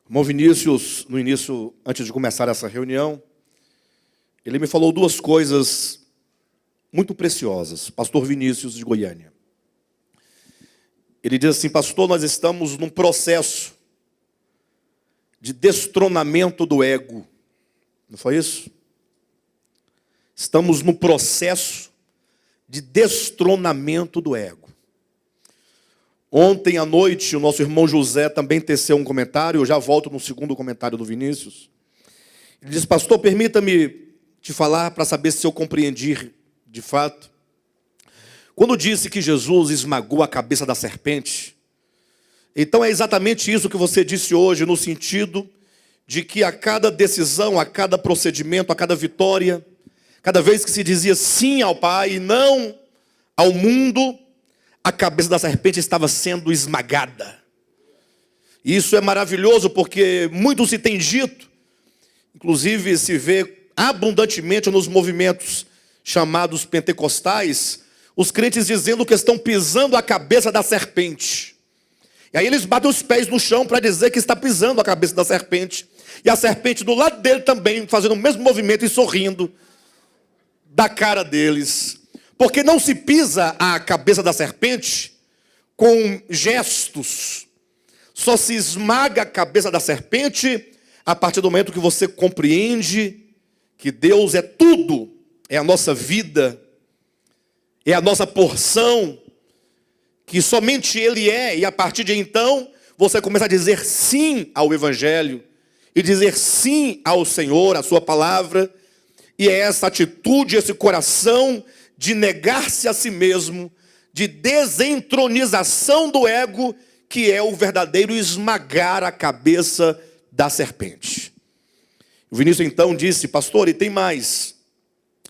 Irmão Vinícius, no início, antes de começar essa reunião, ele me falou duas coisas muito preciosas. Pastor Vinícius de Goiânia. Ele diz assim: pastor, nós estamos num processo de destronamento do ego. Não foi isso? Estamos num processo de destronamento do ego. Ontem à noite, o nosso irmão José também teceu um comentário. Eu já volto no segundo comentário do Vinícius. Ele diz: pastor, permita-me te falar para saber se eu compreendi de fato. Quando disse que Jesus esmagou a cabeça da serpente, então é exatamente isso que você disse hoje, no sentido de que a cada decisão, a cada procedimento, a cada vitória, cada vez que se dizia sim ao Pai e não ao mundo, a cabeça da serpente estava sendo esmagada. E isso é maravilhoso porque muito se tem dito, inclusive se vê abundantemente nos movimentos chamados pentecostais, os crentes dizendo que estão pisando a cabeça da serpente. E aí eles batem os pés no chão para dizer que está pisando a cabeça da serpente. E a serpente do lado dele também, fazendo o mesmo movimento e sorrindo da cara deles. Porque não se pisa a cabeça da serpente com gestos. Só se esmaga a cabeça da serpente a partir do momento que você compreende que Deus é tudo, é a nossa vida, é a nossa porção, que somente Ele é, e a partir de então, você começa a dizer sim ao Evangelho, e dizer sim ao Senhor, à sua palavra, e é essa atitude, esse coração de negar-se a si mesmo, de desentronização do ego, que é o verdadeiro esmagar a cabeça da serpente. O Vinícius então disse: pastor, e tem mais.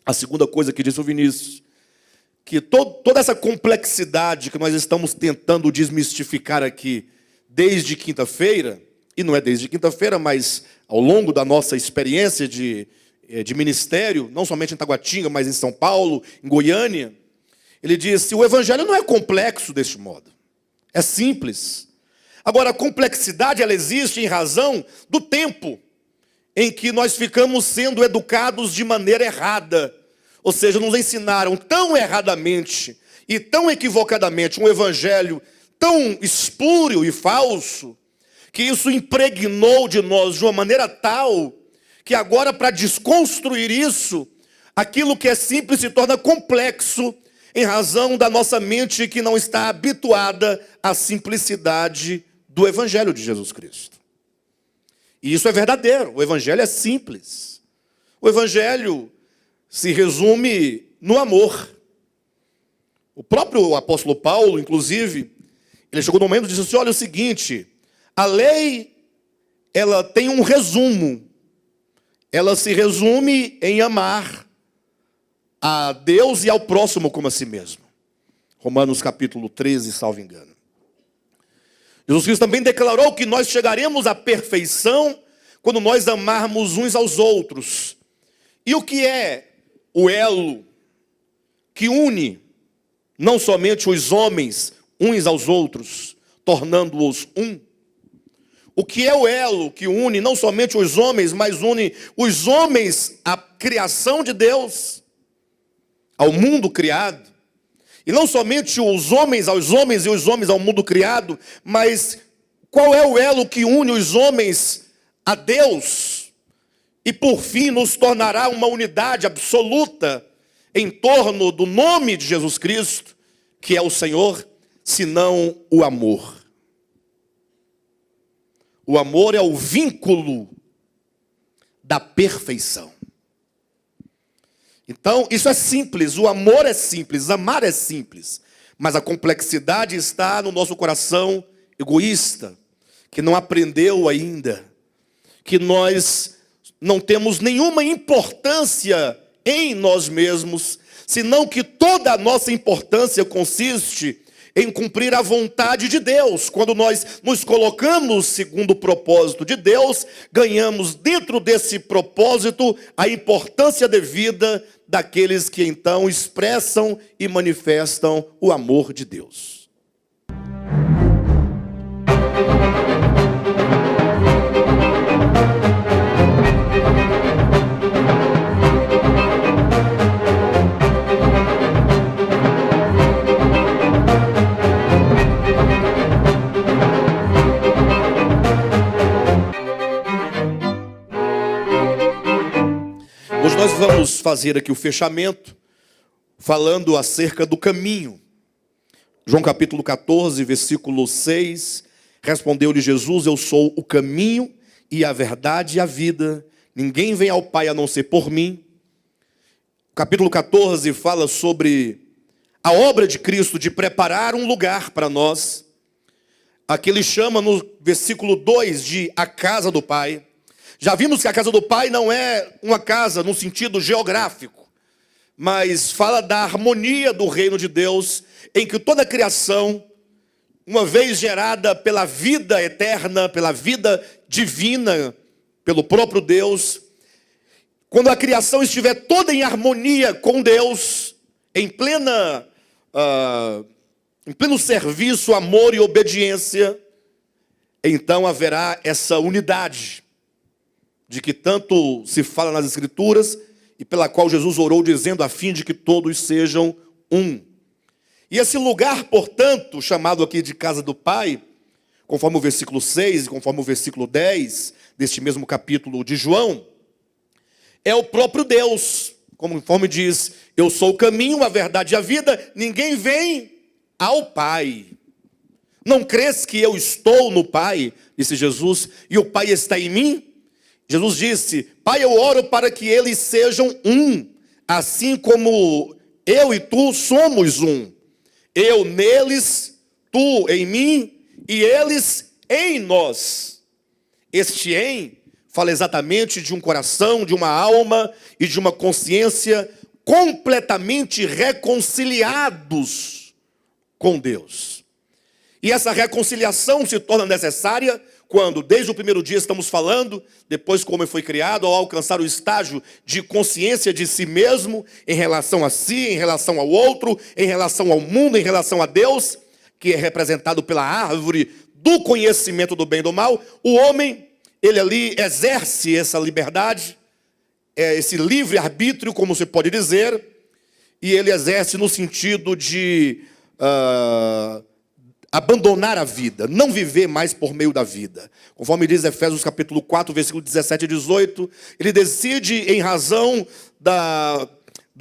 A segunda coisa que disse o Vinícius, que toda essa complexidade que nós estamos tentando desmistificar aqui desde quinta-feira, e não é desde quinta-feira, mas ao longo da nossa experiência de ministério, não somente em Taguatinga, mas em São Paulo, em Goiânia, ele disse: o evangelho não é complexo deste modo, é simples. Agora, a complexidade ela existe em razão do tempo em que nós ficamos sendo educados de maneira errada. Ou seja, nos ensinaram tão erradamente e tão equivocadamente um evangelho tão espúrio e falso, que isso impregnou de nós de uma maneira tal que agora, para desconstruir isso, aquilo que é simples se torna complexo em razão da nossa mente que não está habituada à simplicidade do Evangelho de Jesus Cristo. E isso é verdadeiro, o Evangelho é simples. O Evangelho se resume no amor. O próprio apóstolo Paulo, inclusive, ele chegou no momento e disse assim: olha, é o seguinte, a lei, ela tem um resumo. Ela se resume em amar a Deus e ao próximo como a si mesmo. Romanos capítulo 13, salvo engano. Jesus Cristo também declarou que nós chegaremos à perfeição quando nós amarmos uns aos outros. E o que é o elo que une não somente os homens uns aos outros, tornando-os um? O que é o elo que une não somente os homens, mas une os homens à criação de Deus, ao mundo criado? E não somente os homens aos homens e os homens ao mundo criado, mas qual é o elo que une os homens a Deus? E por fim nos tornará uma unidade absoluta em torno do nome de Jesus Cristo, que é o Senhor, senão o amor. O amor é o vínculo da perfeição. Então, isso é simples, o amor é simples, amar é simples. Mas a complexidade está no nosso coração egoísta, que não aprendeu ainda, que nós não temos nenhuma importância em nós mesmos, senão que toda a nossa importância consiste em cumprir a vontade de Deus. Quando nós nos colocamos segundo o propósito de Deus, ganhamos dentro desse propósito a importância devida daqueles que então expressam e manifestam o amor de Deus. Nós vamos fazer aqui o fechamento, falando acerca do caminho. João capítulo 14, versículo 6, respondeu-lhe Jesus: eu sou o caminho e a verdade e a vida. Ninguém vem ao Pai a não ser por mim. O capítulo 14 fala sobre a obra de Cristo de preparar um lugar para nós. Aqui ele chama no versículo 2 de a casa do Pai. Já vimos que a casa do Pai não é uma casa no sentido geográfico, mas fala da harmonia do reino de Deus, em que toda a criação, uma vez gerada pela vida eterna, pela vida divina, pelo próprio Deus, quando a criação estiver toda em harmonia com Deus, em pleno serviço, amor e obediência, então haverá essa unidade de que tanto se fala nas Escrituras e pela qual Jesus orou dizendo a fim de que todos sejam um. E esse lugar, portanto, chamado aqui de casa do Pai, conforme o versículo 6 e conforme o versículo 10 deste mesmo capítulo de João, é o próprio Deus, conforme diz: eu sou o caminho, a verdade e a vida, ninguém vem ao Pai. Não crês que eu estou no Pai, disse Jesus, e o Pai está em mim? Jesus disse: Pai, eu oro para que eles sejam um, assim como eu e tu somos um. Eu neles, tu em mim e eles em nós. Este em fala exatamente de um coração, de uma alma e de uma consciência completamente reconciliados com Deus. E essa reconciliação se torna necessária quando, desde o primeiro dia estamos falando, depois como ele foi criado, ao alcançar o estágio de consciência de si mesmo, em relação a si, em relação ao outro, em relação ao mundo, em relação a Deus, que é representado pela árvore do conhecimento do bem e do mal, o homem, ele ali exerce essa liberdade, esse livre-arbítrio, como se pode dizer, e ele exerce no sentido de abandonar a vida, não viver mais por meio da vida. Conforme diz Efésios capítulo 4, versículo 17 e 18, ele decide, em razão da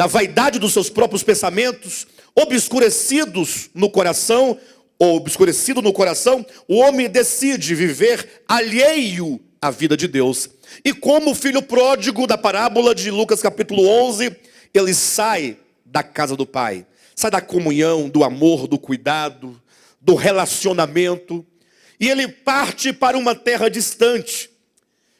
vaidade dos seus próprios pensamentos, obscurecido no coração, o homem decide viver alheio à vida de Deus. E como o filho pródigo da parábola de Lucas capítulo 11, ele sai da casa do Pai, sai da comunhão, do amor, do cuidado, do relacionamento, e ele parte para uma terra distante.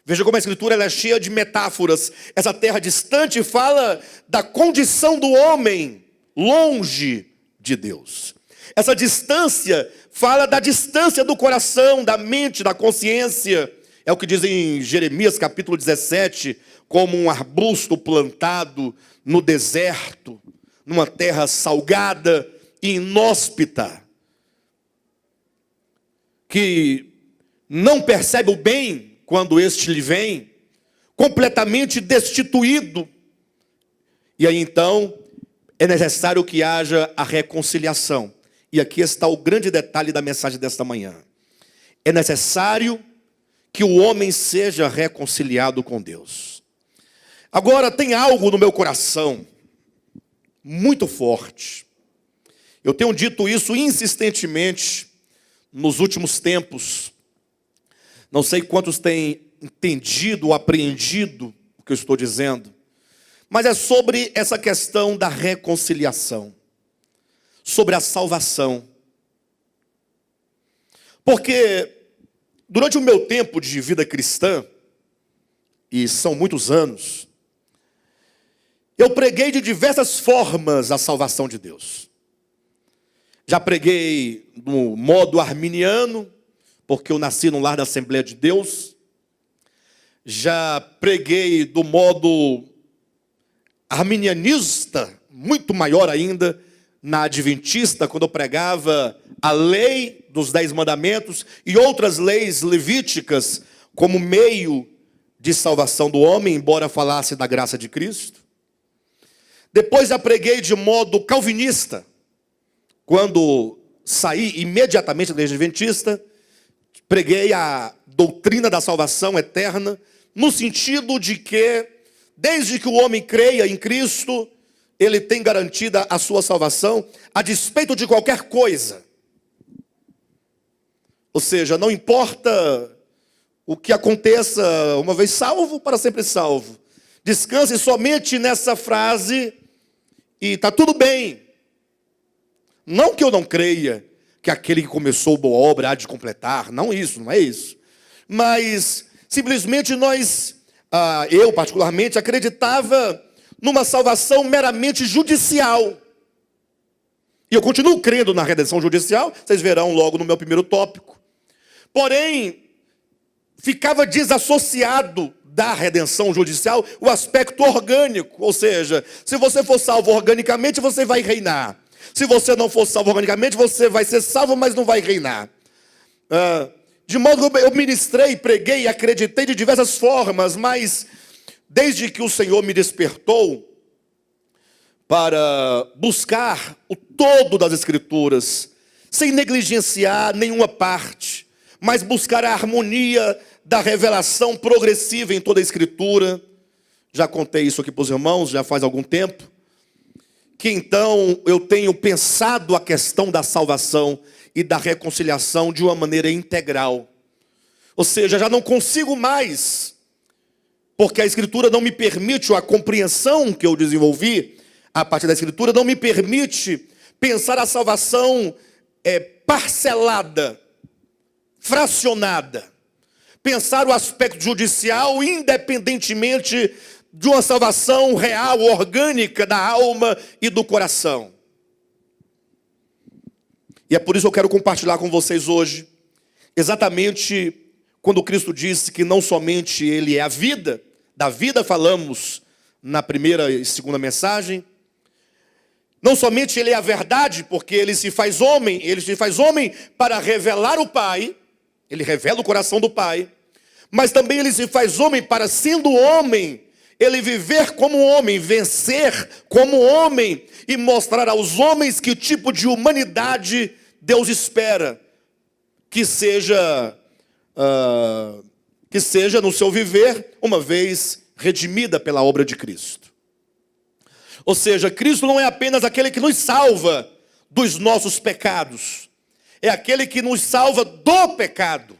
Veja como a Escritura ela é cheia de metáforas. Essa terra distante fala da condição do homem longe de Deus. Essa distância fala da distância do coração, da mente, da consciência. É o que diz em Jeremias capítulo 17, como um arbusto plantado no deserto, numa terra salgada e inóspita, que não percebe o bem quando este lhe vem, completamente destituído. E aí então é necessário que haja a reconciliação. E aqui está o grande detalhe da mensagem desta manhã. É necessário que o homem seja reconciliado com Deus. Agora, tem algo no meu coração muito forte. Eu tenho dito isso insistentemente nos últimos tempos. Não sei quantos têm entendido ou apreendido o que eu estou dizendo, mas é sobre essa questão da reconciliação, sobre a salvação. Porque durante o meu tempo de vida cristã, e são muitos anos, eu preguei de diversas formas a salvação de Deus. Já preguei no modo arminiano, porque eu nasci no lar da Assembleia de Deus. Já preguei do modo arminianista, muito maior ainda, na adventista, quando eu pregava a lei dos 10 mandamentos e outras leis levíticas como meio de salvação do homem, embora falasse da graça de Cristo. Depois já preguei de modo calvinista, quando saí imediatamente da igreja adventista, preguei a doutrina da salvação eterna, no sentido de que Desde que o homem creia em Cristo, ele tem garantida a sua salvação, a despeito de qualquer coisa. Ou seja, não importa o que aconteça, uma vez salvo, para sempre salvo. Descanse somente nessa frase e está tudo bem. Não que eu não creia que aquele que começou boa obra há de completar, não isso, não é isso. Mas simplesmente eu particularmente, acreditava numa salvação meramente judicial. E eu continuo crendo na redenção judicial, vocês verão logo no meu primeiro tópico. Porém, ficava desassociado da redenção judicial o aspecto orgânico. Ou seja, se você for salvo organicamente, você vai reinar. Se você não for salvo organicamente, você vai ser salvo, mas não vai reinar. De modo que eu ministrei, preguei e acreditei de diversas formas, mas desde que o Senhor me despertou para buscar o todo das Escrituras, sem negligenciar nenhuma parte, mas buscar a harmonia da revelação progressiva em toda a Escritura. Já contei isso aqui para os irmãos, já faz algum tempo, que então eu tenho pensado a questão da salvação e da reconciliação de uma maneira integral. Ou seja, já não consigo mais, porque a Escritura não me permite, ou a compreensão que eu desenvolvi a partir da Escritura não me permite pensar a salvação parcelada, fracionada. Pensar o aspecto judicial independentemente de uma salvação real, orgânica da alma e do coração. E é por isso que eu quero compartilhar com vocês hoje, exatamente quando Cristo disse que não somente Ele é a vida, da vida falamos na primeira e segunda mensagem, não somente Ele é a verdade, porque Ele se faz homem para revelar o Pai, Ele revela o coração do Pai, mas também Ele se faz homem para, sendo homem, Ele viver como homem, vencer como homem e mostrar aos homens que tipo de humanidade Deus espera que seja no seu viver, uma vez redimida pela obra de Cristo. Ou seja, Cristo não é apenas aquele que nos salva dos nossos pecados, é aquele que nos salva do pecado.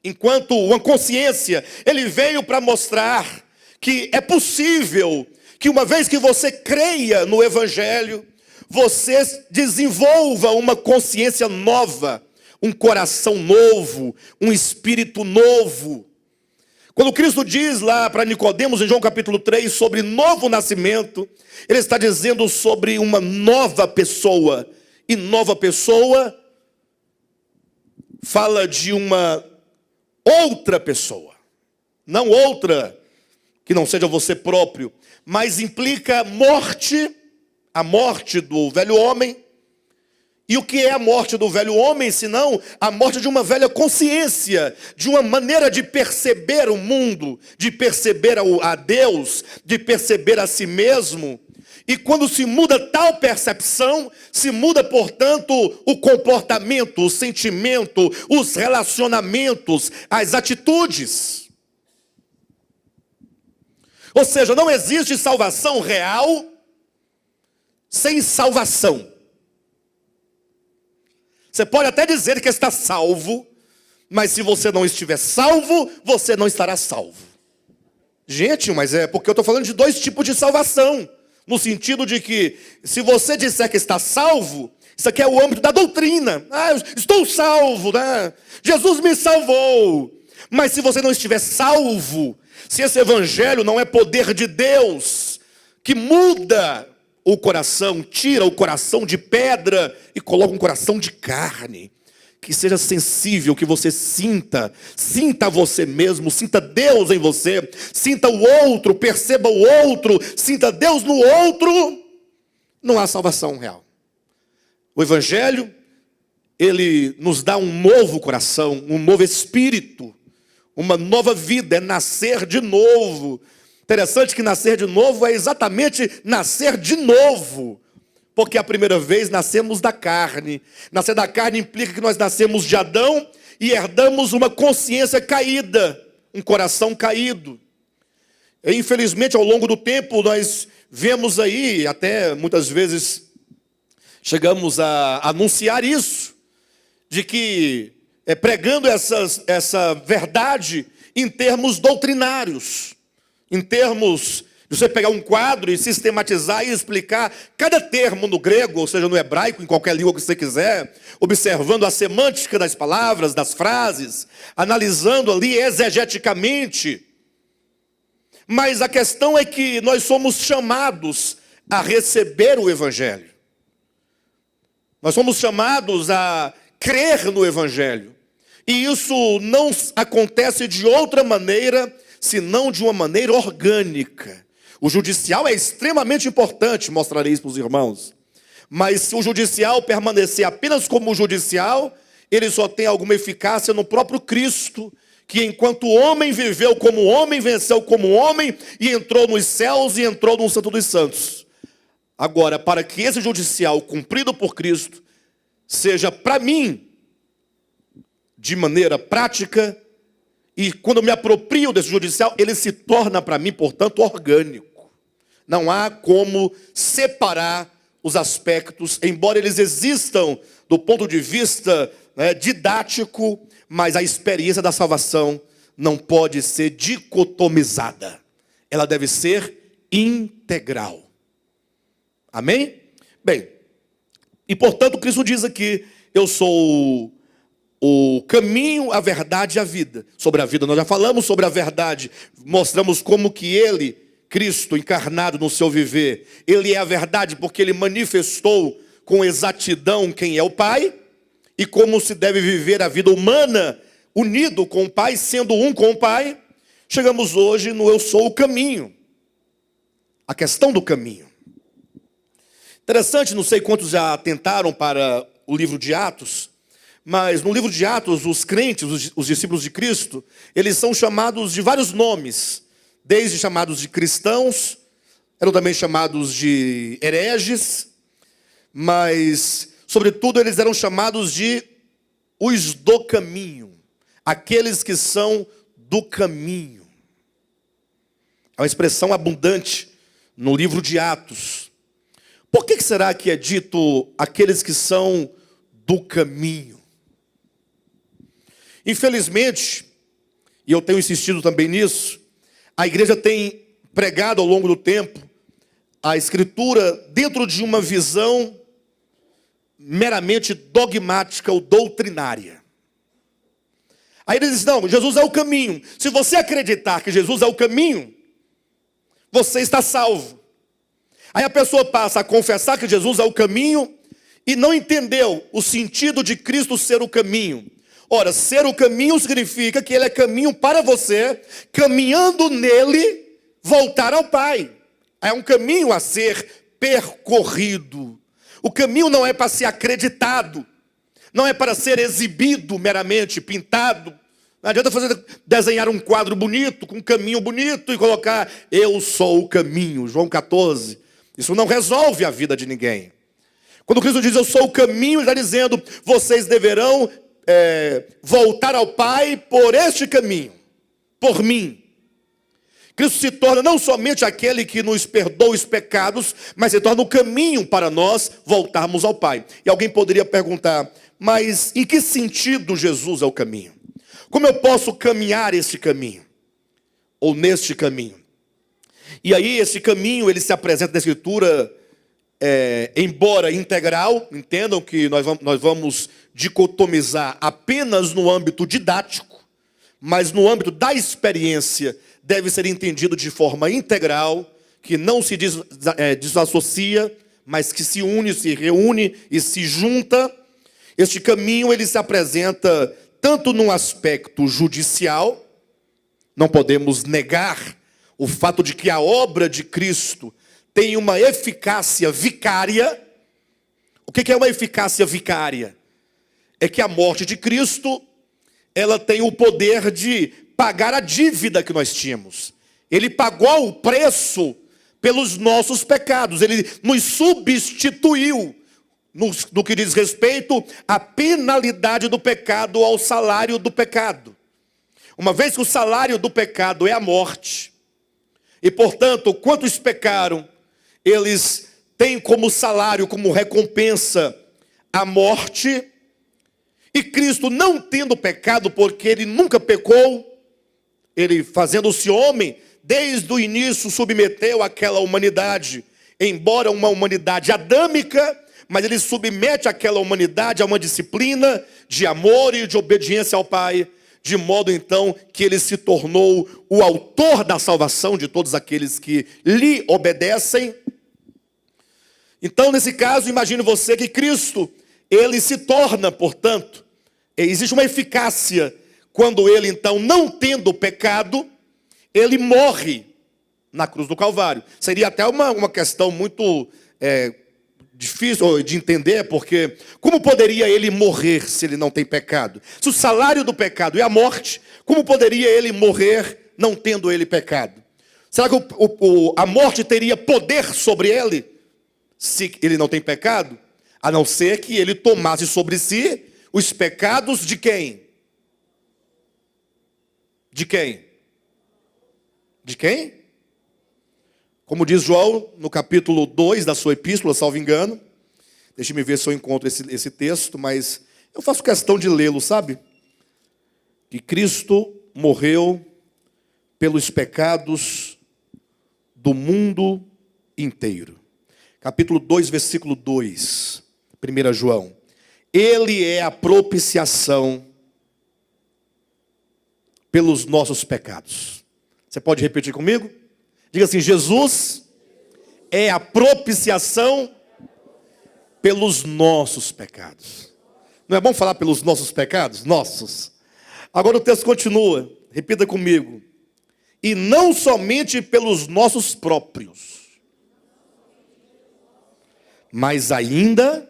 Enquanto uma consciência, Ele veio para mostrar que é possível que uma vez que você creia no Evangelho, você desenvolva uma consciência nova, um coração novo, um espírito novo. Quando Cristo diz lá para Nicodemos, em João capítulo 3, sobre novo nascimento, Ele está dizendo sobre uma nova pessoa. E nova pessoa fala de uma outra pessoa. Não outra que não seja você próprio, mas implica morte, a morte do velho homem. E o que é a morte do velho homem, senão a morte de uma velha consciência, de uma maneira de perceber o mundo, de perceber a Deus, de perceber a si mesmo. E quando se muda tal percepção, se muda, portanto, o comportamento, o sentimento, os relacionamentos, as atitudes. Ou seja, não existe salvação real sem salvação. Você pode até dizer que está salvo, mas se você não estiver salvo, você não estará salvo. Gente, mas é porque eu estou falando de dois tipos de salvação. No sentido de que, se você disser que está salvo, isso aqui é o âmbito da doutrina. Eu estou salvo, né? Jesus me salvou. Mas se você não estiver salvo, se esse evangelho não é poder de Deus, que muda o coração, tira o coração de pedra e coloca um coração de carne, que seja sensível, que você sinta você mesmo, sinta Deus em você, sinta o outro, perceba o outro, sinta Deus no outro, não há salvação real. O evangelho, ele nos dá um novo coração, um novo espírito, uma nova vida, é nascer de novo. Interessante que nascer de novo é exatamente nascer de novo. Porque a primeira vez nascemos da carne. Nascer da carne implica que nós nascemos de Adão e herdamos uma consciência caída, um coração caído. Infelizmente, ao longo do tempo, nós vemos aí, até muitas vezes chegamos a anunciar isso, de que pregando essa verdade em termos doutrinários, em termos de você pegar um quadro e sistematizar e explicar cada termo no grego, ou seja, no hebraico, em qualquer língua que você quiser, observando a semântica das palavras, das frases, analisando ali exegeticamente. Mas a questão é que nós somos chamados a receber o Evangelho. Nós somos chamados a crer no Evangelho. E isso não acontece de outra maneira, senão de uma maneira orgânica. O judicial é extremamente importante, mostrarei isso para os irmãos. Mas se o judicial permanecer apenas como judicial, ele só tem alguma eficácia no próprio Cristo, que enquanto homem viveu como homem, venceu como homem, e entrou nos céus e entrou no Santo dos Santos. Agora, para que esse judicial cumprido por Cristo seja para mim, de maneira prática, e quando eu me aproprio desse judicial, ele se torna para mim, portanto, orgânico. Não há como separar os aspectos, embora eles existam do ponto de vista didático, mas a experiência da salvação não pode ser dicotomizada. Ela deve ser integral. Amém? Bem, e portanto Cristo diz aqui, eu sou o caminho, a verdade e a vida. Sobre a vida nós já falamos, sobre a verdade mostramos como que ele, Cristo encarnado no seu viver, ele é a verdade porque ele manifestou com exatidão quem é o Pai e como se deve viver a vida humana unido com o Pai, sendo um com o Pai. Chegamos hoje no eu sou o caminho. A questão do caminho. Interessante, não sei quantos já atentaram para o livro de Atos, mas no livro de Atos, os crentes, os discípulos de Cristo, eles são chamados de vários nomes, desde chamados de cristãos, eram também chamados de hereges, mas, sobretudo, eles eram chamados de os do caminho, aqueles que são do caminho. É uma expressão abundante no livro de Atos. Por que será que é dito aqueles que são do caminho? Infelizmente, e eu tenho insistido também nisso, a igreja tem pregado ao longo do tempo a Escritura dentro de uma visão meramente dogmática ou doutrinária. Aí eles dizem, não, Jesus é o caminho. Se você acreditar que Jesus é o caminho, você está salvo. Aí a pessoa passa a confessar que Jesus é o caminho e não entendeu o sentido de Cristo ser o caminho. Ora, ser o caminho significa que ele é caminho para você, caminhando nele, voltar ao Pai. É um caminho a ser percorrido. O caminho não é para ser acreditado, não é para ser exibido meramente, pintado. Não adianta desenhar um quadro bonito, com um caminho bonito e colocar, eu sou o caminho, João 14. Isso não resolve a vida de ninguém. Quando Cristo diz, eu sou o caminho, ele está dizendo, vocês deverão voltar ao Pai por este caminho, por mim. Cristo se torna não somente aquele que nos perdoa os pecados, mas se torna o caminho para nós voltarmos ao Pai. E alguém poderia perguntar, mas em que sentido Jesus é o caminho? Como eu posso caminhar este caminho? Ou neste caminho? E aí esse caminho, ele se apresenta na Escritura, embora integral, entendam que nós vamos dicotomizar apenas no âmbito didático, mas no âmbito da experiência deve ser entendido de forma integral, que não se desassocia, mas que se une, se reúne e se junta. Este caminho ele se apresenta tanto num aspecto judicial, não podemos negar o fato de que a obra de Cristo tem uma eficácia vicária. O que é uma eficácia vicária? É que a morte de Cristo, ela tem o poder de pagar a dívida que nós tínhamos. Ele pagou o preço pelos nossos pecados. Ele nos substituiu no que diz respeito à penalidade do pecado, ao salário do pecado. Uma vez que o salário do pecado é a morte, E, portanto, quantos pecaram, eles têm como salário, como recompensa, a morte. E Cristo, não tendo pecado, porque ele nunca pecou, ele fazendo-se homem, desde o início submeteu aquela humanidade, embora uma humanidade adâmica, mas ele submete aquela humanidade a uma disciplina de amor e de obediência ao Pai, de modo então que ele se tornou o autor da salvação de todos aqueles que lhe obedecem. Então, nesse caso, imagine você que Cristo, ele se torna, portanto, existe uma eficácia quando ele então, não tendo pecado, ele morre na cruz do Calvário. Seria até uma questão muito difícil de entender, porque como poderia ele morrer se ele não tem pecado? Se o salário do pecado é a morte, como poderia ele morrer não tendo ele pecado? Será que a morte teria poder sobre ele se ele não tem pecado? A não ser que ele tomasse sobre si os pecados de quem? De quem? De quem? Como diz João, no capítulo 2 da sua epístola, salvo engano. Deixe-me ver se eu encontro esse texto, mas eu faço questão de lê-lo, sabe? Que Cristo morreu pelos pecados do mundo inteiro. Capítulo 2, versículo 2. 1 João. Ele é a propiciação pelos nossos pecados. Você pode repetir comigo? Diga assim: Jesus é a propiciação pelos nossos pecados. Não é bom falar pelos nossos pecados? Nossos. Agora o texto continua. Repita comigo. E não somente pelos nossos próprios, mas ainda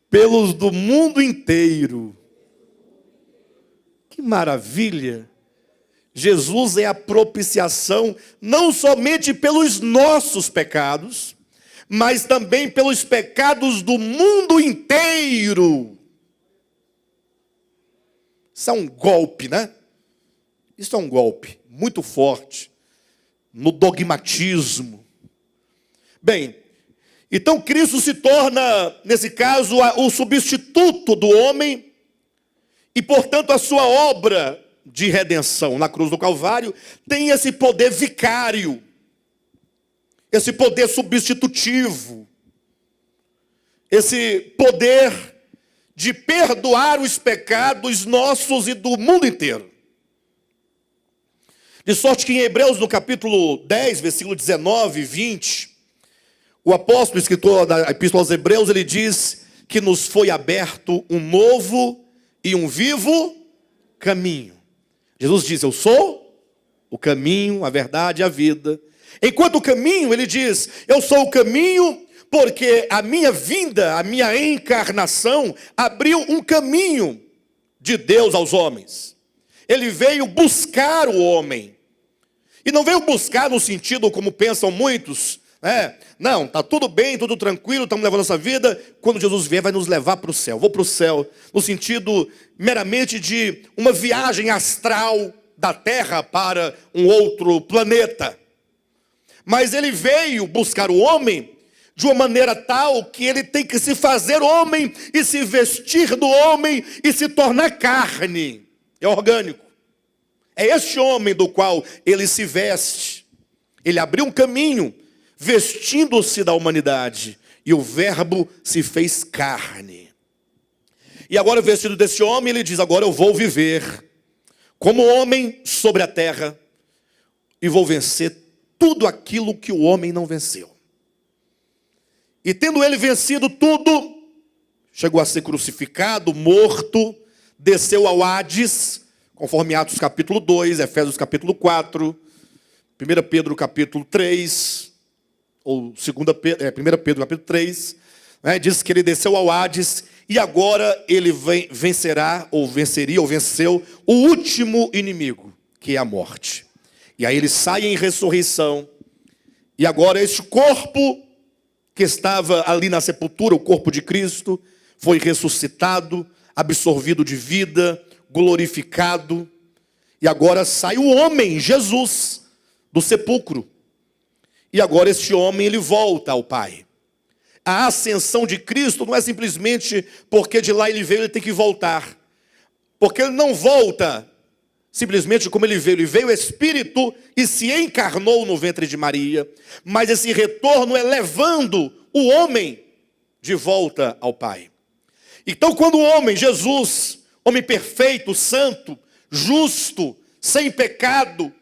pelos do mundo inteiro. Que maravilha! Jesus é a propiciação não somente pelos nossos pecados, mas também pelos pecados do mundo inteiro. Isso é um golpe, né? Isso é um golpe muito forte no dogmatismo. Bem, então Cristo se torna, nesse caso, o substituto do homem e, portanto, a sua obra de redenção na cruz do Calvário tem esse poder vicário, esse poder substitutivo, esse poder de perdoar os pecados nossos e do mundo inteiro. De sorte que em Hebreus, no capítulo 10, versículo 19 e 20, o apóstolo, escritor da Epístola aos Hebreus, ele diz que nos foi aberto um novo e um vivo caminho. Jesus diz: eu sou o caminho, a verdade e a vida. Enquanto o caminho, ele diz: eu sou o caminho porque a minha vinda, a minha encarnação abriu um caminho de Deus aos homens. Ele veio buscar o homem. E não veio buscar no sentido como pensam muitos, não, está tudo bem, tudo tranquilo, estamos levando nossa vida. Quando Jesus vier, vai nos levar para o céu. Vou para o céu, no sentido meramente de uma viagem astral da Terra para um outro planeta. Mas ele veio buscar o homem de uma maneira tal que ele tem que se fazer homem e se vestir do homem e se tornar carne. É orgânico. É este homem do qual ele se veste. Ele abriu um caminho vestindo-se da humanidade, e o verbo se fez carne. E agora, vestido desse homem, ele diz: agora eu vou viver como homem sobre a terra e vou vencer tudo aquilo que o homem não venceu. E tendo ele vencido tudo, chegou a ser crucificado, morto, desceu ao Hades, conforme Atos capítulo 2, Efésios capítulo 4, 1 Pedro capítulo 3, ou 1 Pedro capítulo 3, diz que ele desceu ao Hades e agora ele vencerá, ou venceria, ou venceu o último inimigo, que é a morte. E aí ele sai em ressurreição, e agora este corpo que estava ali na sepultura, o corpo de Cristo, foi ressuscitado, absorvido de vida, glorificado, e agora sai o homem, Jesus, do sepulcro. E agora este homem, ele volta ao Pai. A ascensão de Cristo não é simplesmente porque de lá ele veio, ele tem que voltar. Porque ele não volta simplesmente como ele veio Espírito e se encarnou no ventre de Maria. Mas esse retorno é levando o homem de volta ao Pai. Então quando o homem, Jesus, homem perfeito, santo, justo, sem pecado,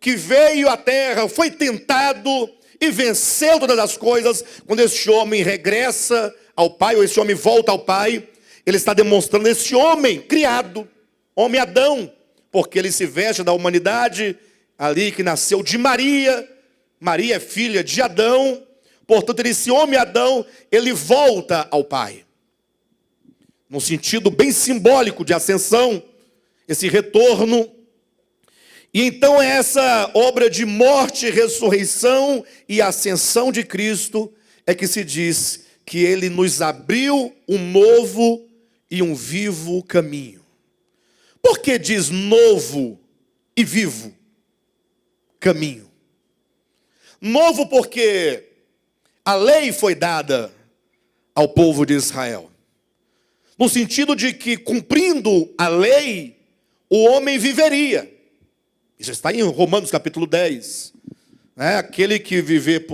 que veio à terra, foi tentado e venceu todas as coisas, quando este homem regressa ao Pai, ou este homem volta ao Pai, ele está demonstrando esse homem criado, homem Adão, porque ele se veste da humanidade, ali que nasceu de Maria, Maria é filha de Adão, portanto esse homem Adão, ele volta ao Pai. Num sentido bem simbólico de ascensão, esse retorno. E então essa obra de morte, ressurreição e ascensão de Cristo é que se diz que ele nos abriu um novo e um vivo caminho. Por que diz novo e vivo caminho? Novo porque a lei foi dada ao povo de Israel. No sentido de que, cumprindo a lei, o homem viveria. Isso está em Romanos capítulo 10. Aquele que viver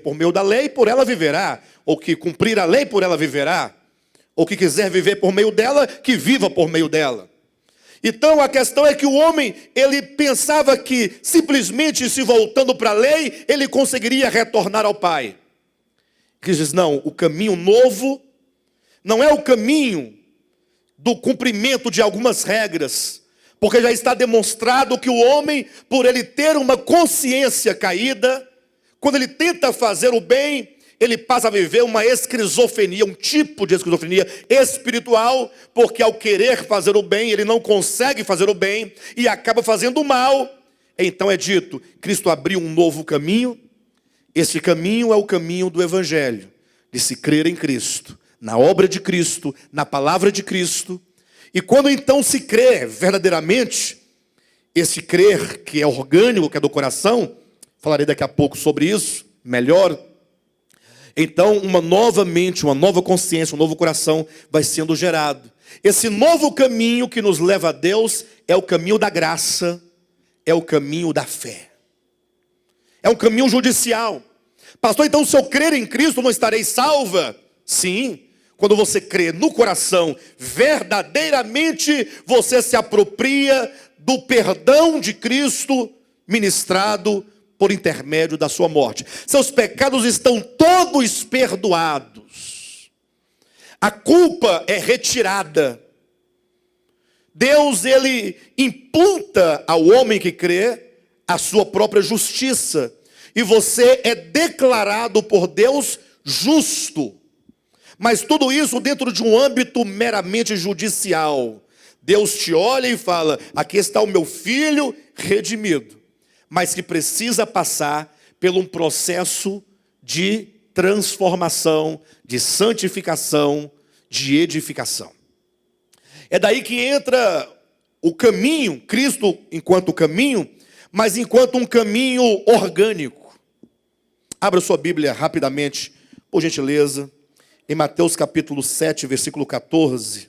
por meio da lei, por ela viverá. Ou que cumprir a lei, por ela viverá. Ou que quiser viver por meio dela, que viva por meio dela. Então a questão é que o homem, ele pensava que simplesmente se voltando para a lei, ele conseguiria retornar ao Pai. Cristo diz, não, o caminho novo não é o caminho do cumprimento de algumas regras, porque já está demonstrado que o homem, por ele ter uma consciência caída, quando ele tenta fazer o bem, ele passa a viver uma esquizofrenia, um tipo de esquizofrenia espiritual, porque ao querer fazer o bem, ele não consegue fazer o bem e acaba fazendo o mal. Então é dito, Cristo abriu um novo caminho. Esse caminho é o caminho do Evangelho, de se crer em Cristo, na obra de Cristo, na palavra de Cristo. E quando então se crê verdadeiramente, esse crer que é orgânico, que é do coração, falarei daqui a pouco sobre isso, melhor. Então uma nova mente, uma nova consciência, um novo coração vai sendo gerado. Esse novo caminho que nos leva a Deus é o caminho da graça, é o caminho da fé. É um caminho judicial. Pastor, então se eu crer em Cristo não estarei salva? Sim. Quando você crê no coração, verdadeiramente você se apropria do perdão de Cristo ministrado por intermédio da sua morte. Seus pecados estão todos perdoados. A culpa é retirada. Deus, ele imputa ao homem que crê a sua própria justiça. E você é declarado por Deus justo. Mas tudo isso dentro de um âmbito meramente judicial. Deus te olha e fala, aqui está o meu filho redimido. Mas que precisa passar por um processo de transformação, de santificação, de edificação. É daí que entra o caminho, Cristo enquanto caminho, mas enquanto um caminho orgânico. Abra sua Bíblia rapidamente, por gentileza. Em Mateus capítulo 7, versículo 14,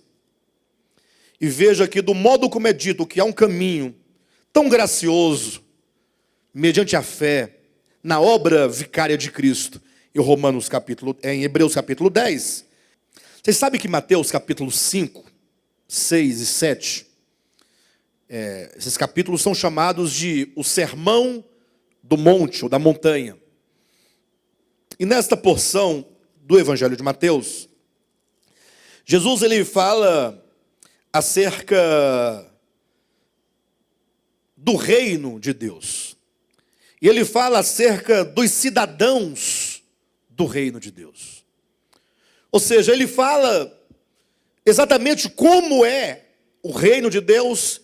e veja aqui do modo como é dito que há um caminho tão gracioso, mediante a fé, na obra vicária de Cristo, em Hebreus capítulo 10. Vocês sabem que Mateus capítulo 5, 6 e 7, esses capítulos são chamados de o sermão do monte, ou da montanha. E nesta porção do Evangelho de Mateus, Jesus ele fala acerca do reino de Deus. E ele fala acerca dos cidadãos do reino de Deus. Ou seja, ele fala exatamente como é o reino de Deus,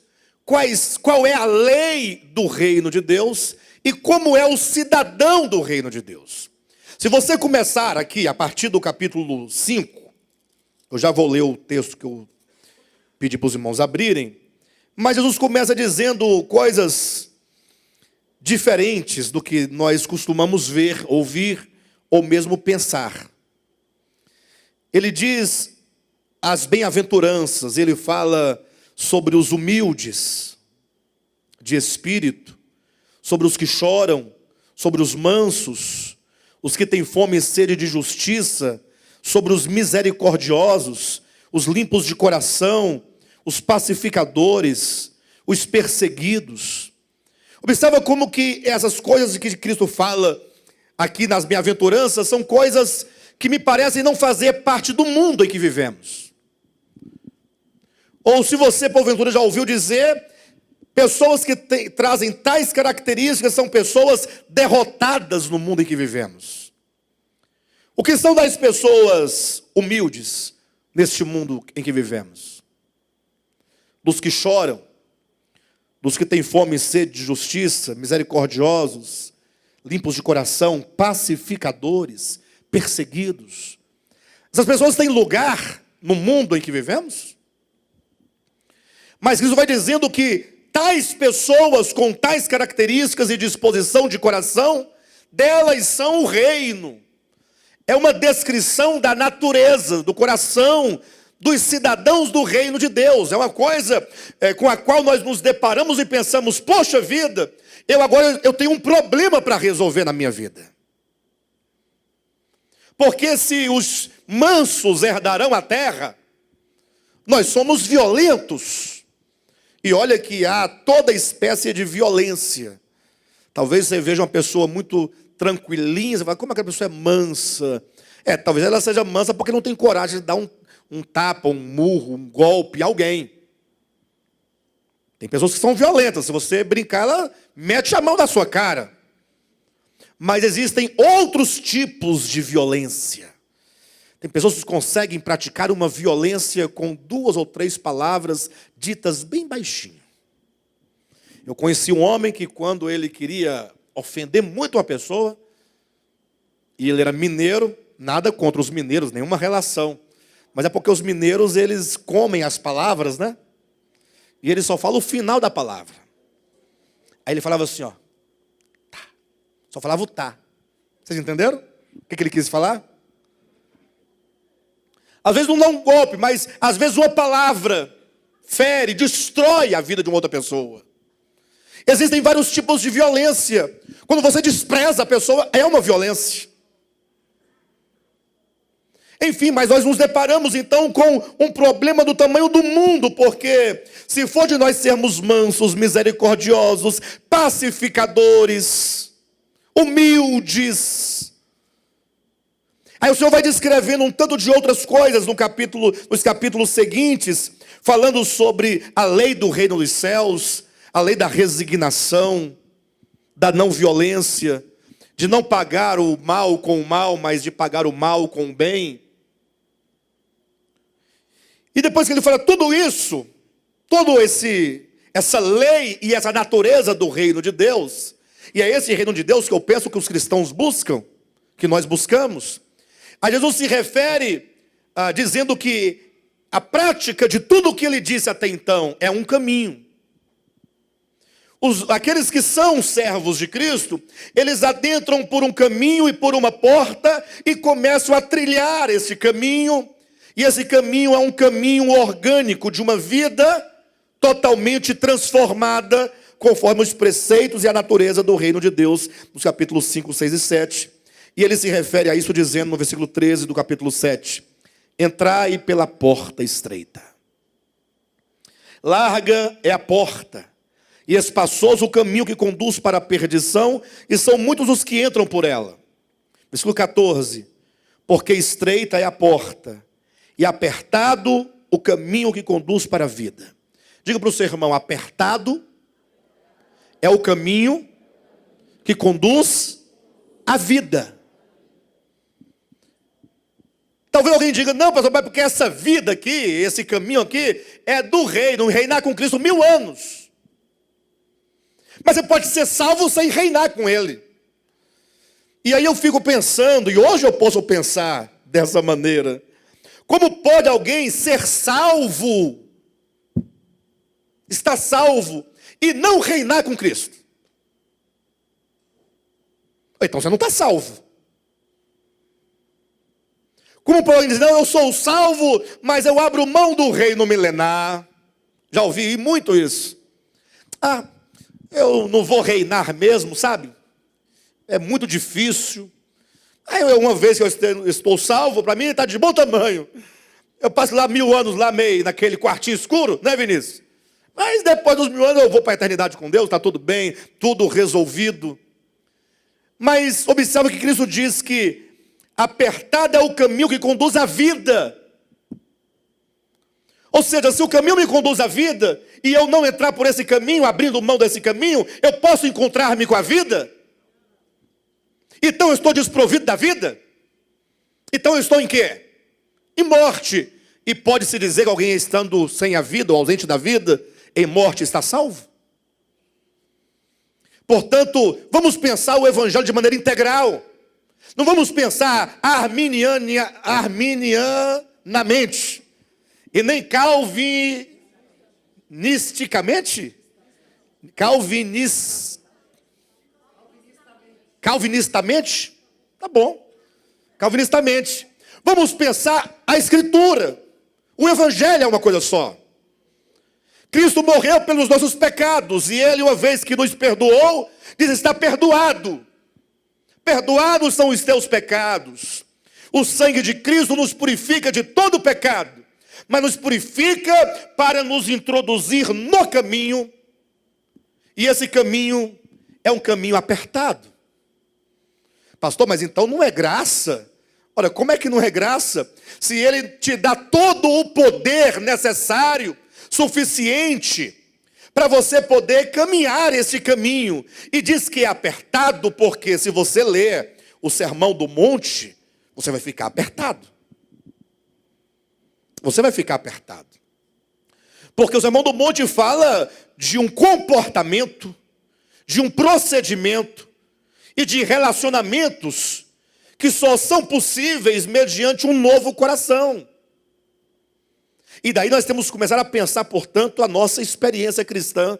qual é a lei do reino de Deus e como é o cidadão do reino de Deus. Se você começar aqui, a partir do capítulo 5, eu já vou ler o texto que eu pedi para os irmãos abrirem, mas Jesus começa dizendo coisas diferentes do que nós costumamos ver, ouvir ou mesmo pensar. Ele diz as bem-aventuranças, ele fala sobre os humildes de espírito, sobre os que choram, sobre os mansos, os que têm fome e sede de justiça, sobre os misericordiosos, os limpos de coração, os pacificadores, os perseguidos. Observa como que essas coisas que Cristo fala aqui nas bem-aventuranças são coisas que me parecem não fazer parte do mundo em que vivemos. Ou se você, porventura, já ouviu dizer, pessoas que trazem tais características são pessoas derrotadas no mundo em que vivemos. O que são das pessoas humildes neste mundo em que vivemos? Dos que choram, dos que têm fome e sede de justiça, misericordiosos, limpos de coração, pacificadores, perseguidos. Essas pessoas têm lugar no mundo em que vivemos? Mas Cristo vai dizendo que tais pessoas com tais características e disposição de coração, delas são o reino. É uma descrição da natureza, do coração dos cidadãos do reino de Deus. É uma coisa com a qual nós nos deparamos e pensamos, poxa vida, eu tenho um problema para resolver na minha vida. Porque se os mansos herdarão a terra, nós somos violentos. E olha que há toda espécie de violência. Talvez você veja uma pessoa muito tranquilinha, você fala, como aquela pessoa é mansa? Talvez ela seja mansa porque não tem coragem de dar um tapa, um murro, um golpe em alguém. Tem pessoas que são violentas, se você brincar, ela mete a mão na sua cara. Mas existem outros tipos de violência. Tem pessoas que conseguem praticar uma violência com 2 ou 3 palavras ditas bem baixinho. Eu conheci um homem que quando ele queria ofender muito uma pessoa, e ele era mineiro, nada contra os mineiros, nenhuma relação. Mas é porque os mineiros, eles comem as palavras, né? E ele só fala o final da palavra. Aí ele falava assim, ó. Tá. Só falava o tá. Vocês entenderam? O que ele quis falar? Às vezes não dá um golpe, mas às vezes uma palavra fere, destrói a vida de uma outra pessoa. Existem vários tipos de violência. Quando você despreza a pessoa, é uma violência. Enfim, mas nós nos deparamos então com um problema do tamanho do mundo, porque se for de nós sermos mansos, misericordiosos, pacificadores, humildes, aí o Senhor vai descrevendo um tanto de outras coisas nos capítulos seguintes, falando sobre a lei do reino dos céus, a lei da resignação, da não violência, de não pagar o mal com o mal, mas de pagar o mal com o bem. E depois que ele fala tudo isso, essa lei e essa natureza do reino de Deus, e é esse reino de Deus que eu penso que os cristãos buscam, que nós buscamos, a Jesus se refere dizendo que a prática de tudo o que ele disse até então é um caminho. Aqueles que são servos de Cristo, eles adentram por um caminho e por uma porta e começam a trilhar esse caminho. E esse caminho é um caminho orgânico de uma vida totalmente transformada conforme os preceitos e a natureza do reino de Deus, nos capítulos 5, 6 e 7. E ele se refere a isso dizendo no versículo 13 do capítulo 7, entrai pela porta estreita. Larga é a porta, e espaçoso o caminho que conduz para a perdição, e são muitos os que entram por ela. Versículo 14, porque estreita é a porta, e apertado o caminho que conduz para a vida. Diga para o seu irmão, apertado é o caminho que conduz à vida. Talvez alguém diga, não, pastor, mas porque essa vida aqui, esse caminho aqui, é do reino, reinar com Cristo 1000 anos. Mas você pode ser salvo sem reinar com Ele. E aí eu fico pensando, e hoje eu posso pensar dessa maneira, como pode alguém ser salvo, estar salvo, e não reinar com Cristo? Então você não está salvo. Como Paulo diz, não, eu sou salvo, mas eu abro mão do reino milenar. Já ouvi muito isso. Ah, eu não vou reinar mesmo, sabe? É muito difícil. Aí uma vez que eu estou salvo, para mim está de bom tamanho. Eu passo lá 1000 anos, lá meio, naquele quartinho escuro, né, Vinícius? Mas depois dos 1000 anos eu vou para a eternidade com Deus, está tudo bem, tudo resolvido. Mas observa que Cristo diz que apertado é o caminho que conduz à vida. Ou seja, se o caminho me conduz à vida, e eu não entrar por esse caminho, abrindo mão desse caminho, eu posso encontrar-me com a vida? Então eu estou desprovido da vida? Então eu estou em quê? Em morte. E pode-se dizer que alguém estando sem a vida, ou ausente da vida, em morte está salvo? Portanto, vamos pensar o evangelho de maneira integral. Não vamos pensar arminianamente. E nem calvinisticamente. Calvinistamente. Tá bom. Calvinistamente. Vamos pensar a Escritura. O evangelho é uma coisa só. Cristo morreu pelos nossos pecados. E Ele, uma vez que nos perdoou, diz, está perdoado. Perdoados são os teus pecados. O sangue de Cristo nos purifica de todo pecado. Mas nos purifica para nos introduzir no caminho. E esse caminho é um caminho apertado. Pastor, mas então não é graça? Olha, como é que não é graça? Se Ele te dá todo o poder necessário, suficiente, para você poder caminhar esse caminho. E diz que é apertado porque se você ler o Sermão do Monte, você vai ficar apertado. Você vai ficar apertado. Porque o Sermão do Monte fala de um comportamento, de um procedimento e de relacionamentos que só são possíveis mediante um novo coração. E daí nós temos que começar a pensar, portanto, a nossa experiência cristã.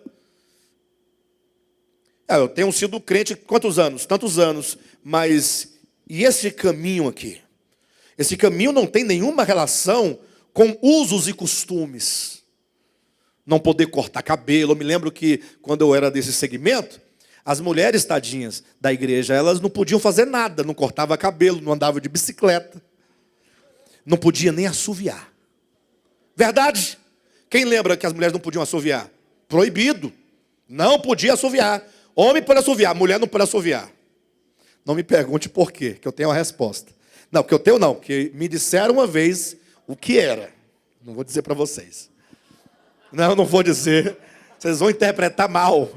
Eu tenho sido crente quantos anos? Tantos anos. Mas, e esse caminho aqui? Esse caminho não tem nenhuma relação com usos e costumes. Não poder cortar cabelo. Eu me lembro que quando eu era desse segmento, as mulheres tadinhas da igreja, elas não podiam fazer nada. Não cortava cabelo, não andava de bicicleta. Não podia nem assoviar. Verdade? Quem lembra que as mulheres não podiam assoviar? Proibido. Não podia assoviar. Homem pode assoviar, mulher não pode assoviar. Não me pergunte por quê, que eu tenho a resposta. Não, que eu tenho não, que me disseram uma vez o que era. Não vou dizer para vocês. Não vou dizer. Vocês vão interpretar mal.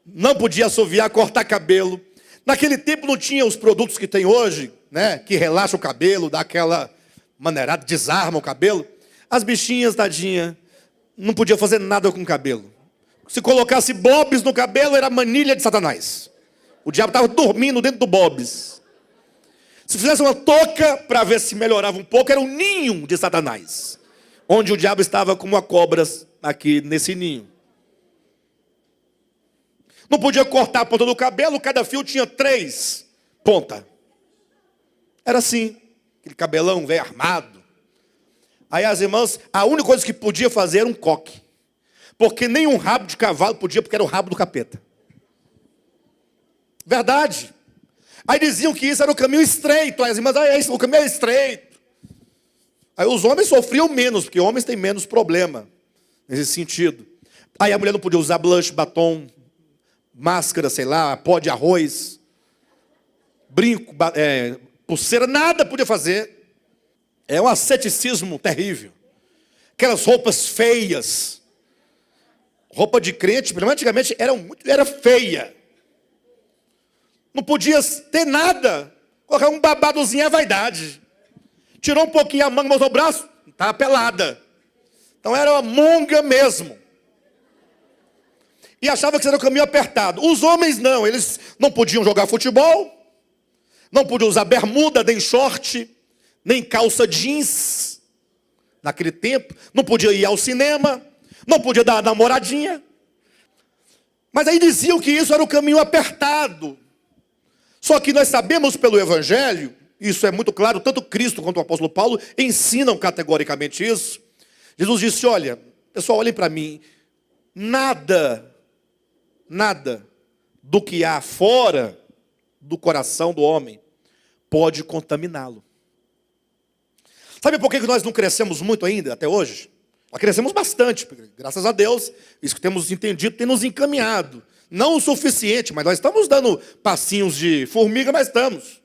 Não podia assoviar, cortar cabelo. Naquele tempo não tinha os produtos que tem hoje, né? Que relaxa o cabelo, dá aquela maneirada, desarma o cabelo. As bichinhas, tadinha, não podiam fazer nada com o cabelo. Se colocasse bobs no cabelo, era manilha de Satanás. O diabo estava dormindo dentro do bobs. Se fizesse uma touca para ver se melhorava um pouco, era um ninho de Satanás. Onde o diabo estava como uma cobra aqui nesse ninho. Não podia cortar a ponta do cabelo, cada fio tinha 3 pontas. Era assim, aquele cabelão velho armado. Aí as irmãs, a única coisa que podia fazer era um coque. Porque nem um rabo de cavalo podia, porque era o rabo do capeta. Verdade. Aí diziam que isso era o caminho estreito. Aí as irmãs, o caminho é estreito. Aí os homens sofriam menos, porque homens têm menos problema nesse sentido. Aí a mulher não podia usar blush, batom, máscara, sei lá, pó de arroz, brinco, pulseira, nada podia fazer. É um asceticismo terrível. Aquelas roupas feias. Roupa de crente, antigamente, era feia. Não podia ter nada. Colocar um babadozinho é vaidade. Tirou um pouquinho a manga, mostrou o braço, estava pelada. Então era uma monga mesmo. E achava que era o caminho apertado. Os homens não, eles não podiam jogar futebol, não podiam usar bermuda, nem short, nem calça jeans, naquele tempo. Não podia ir ao cinema, não podia dar namoradinha. Mas aí diziam que isso era o caminho apertado. Só que nós sabemos pelo Evangelho, isso é muito claro, tanto Cristo quanto o apóstolo Paulo ensinam categoricamente isso. Jesus disse, olha, pessoal, olhem para mim, nada do que há fora do coração do homem pode contaminá-lo. Sabe por que nós não crescemos muito ainda, até hoje? Nós crescemos bastante, graças a Deus, isso que temos entendido tem nos encaminhado. Não o suficiente, mas nós estamos dando passinhos de formiga, mas estamos.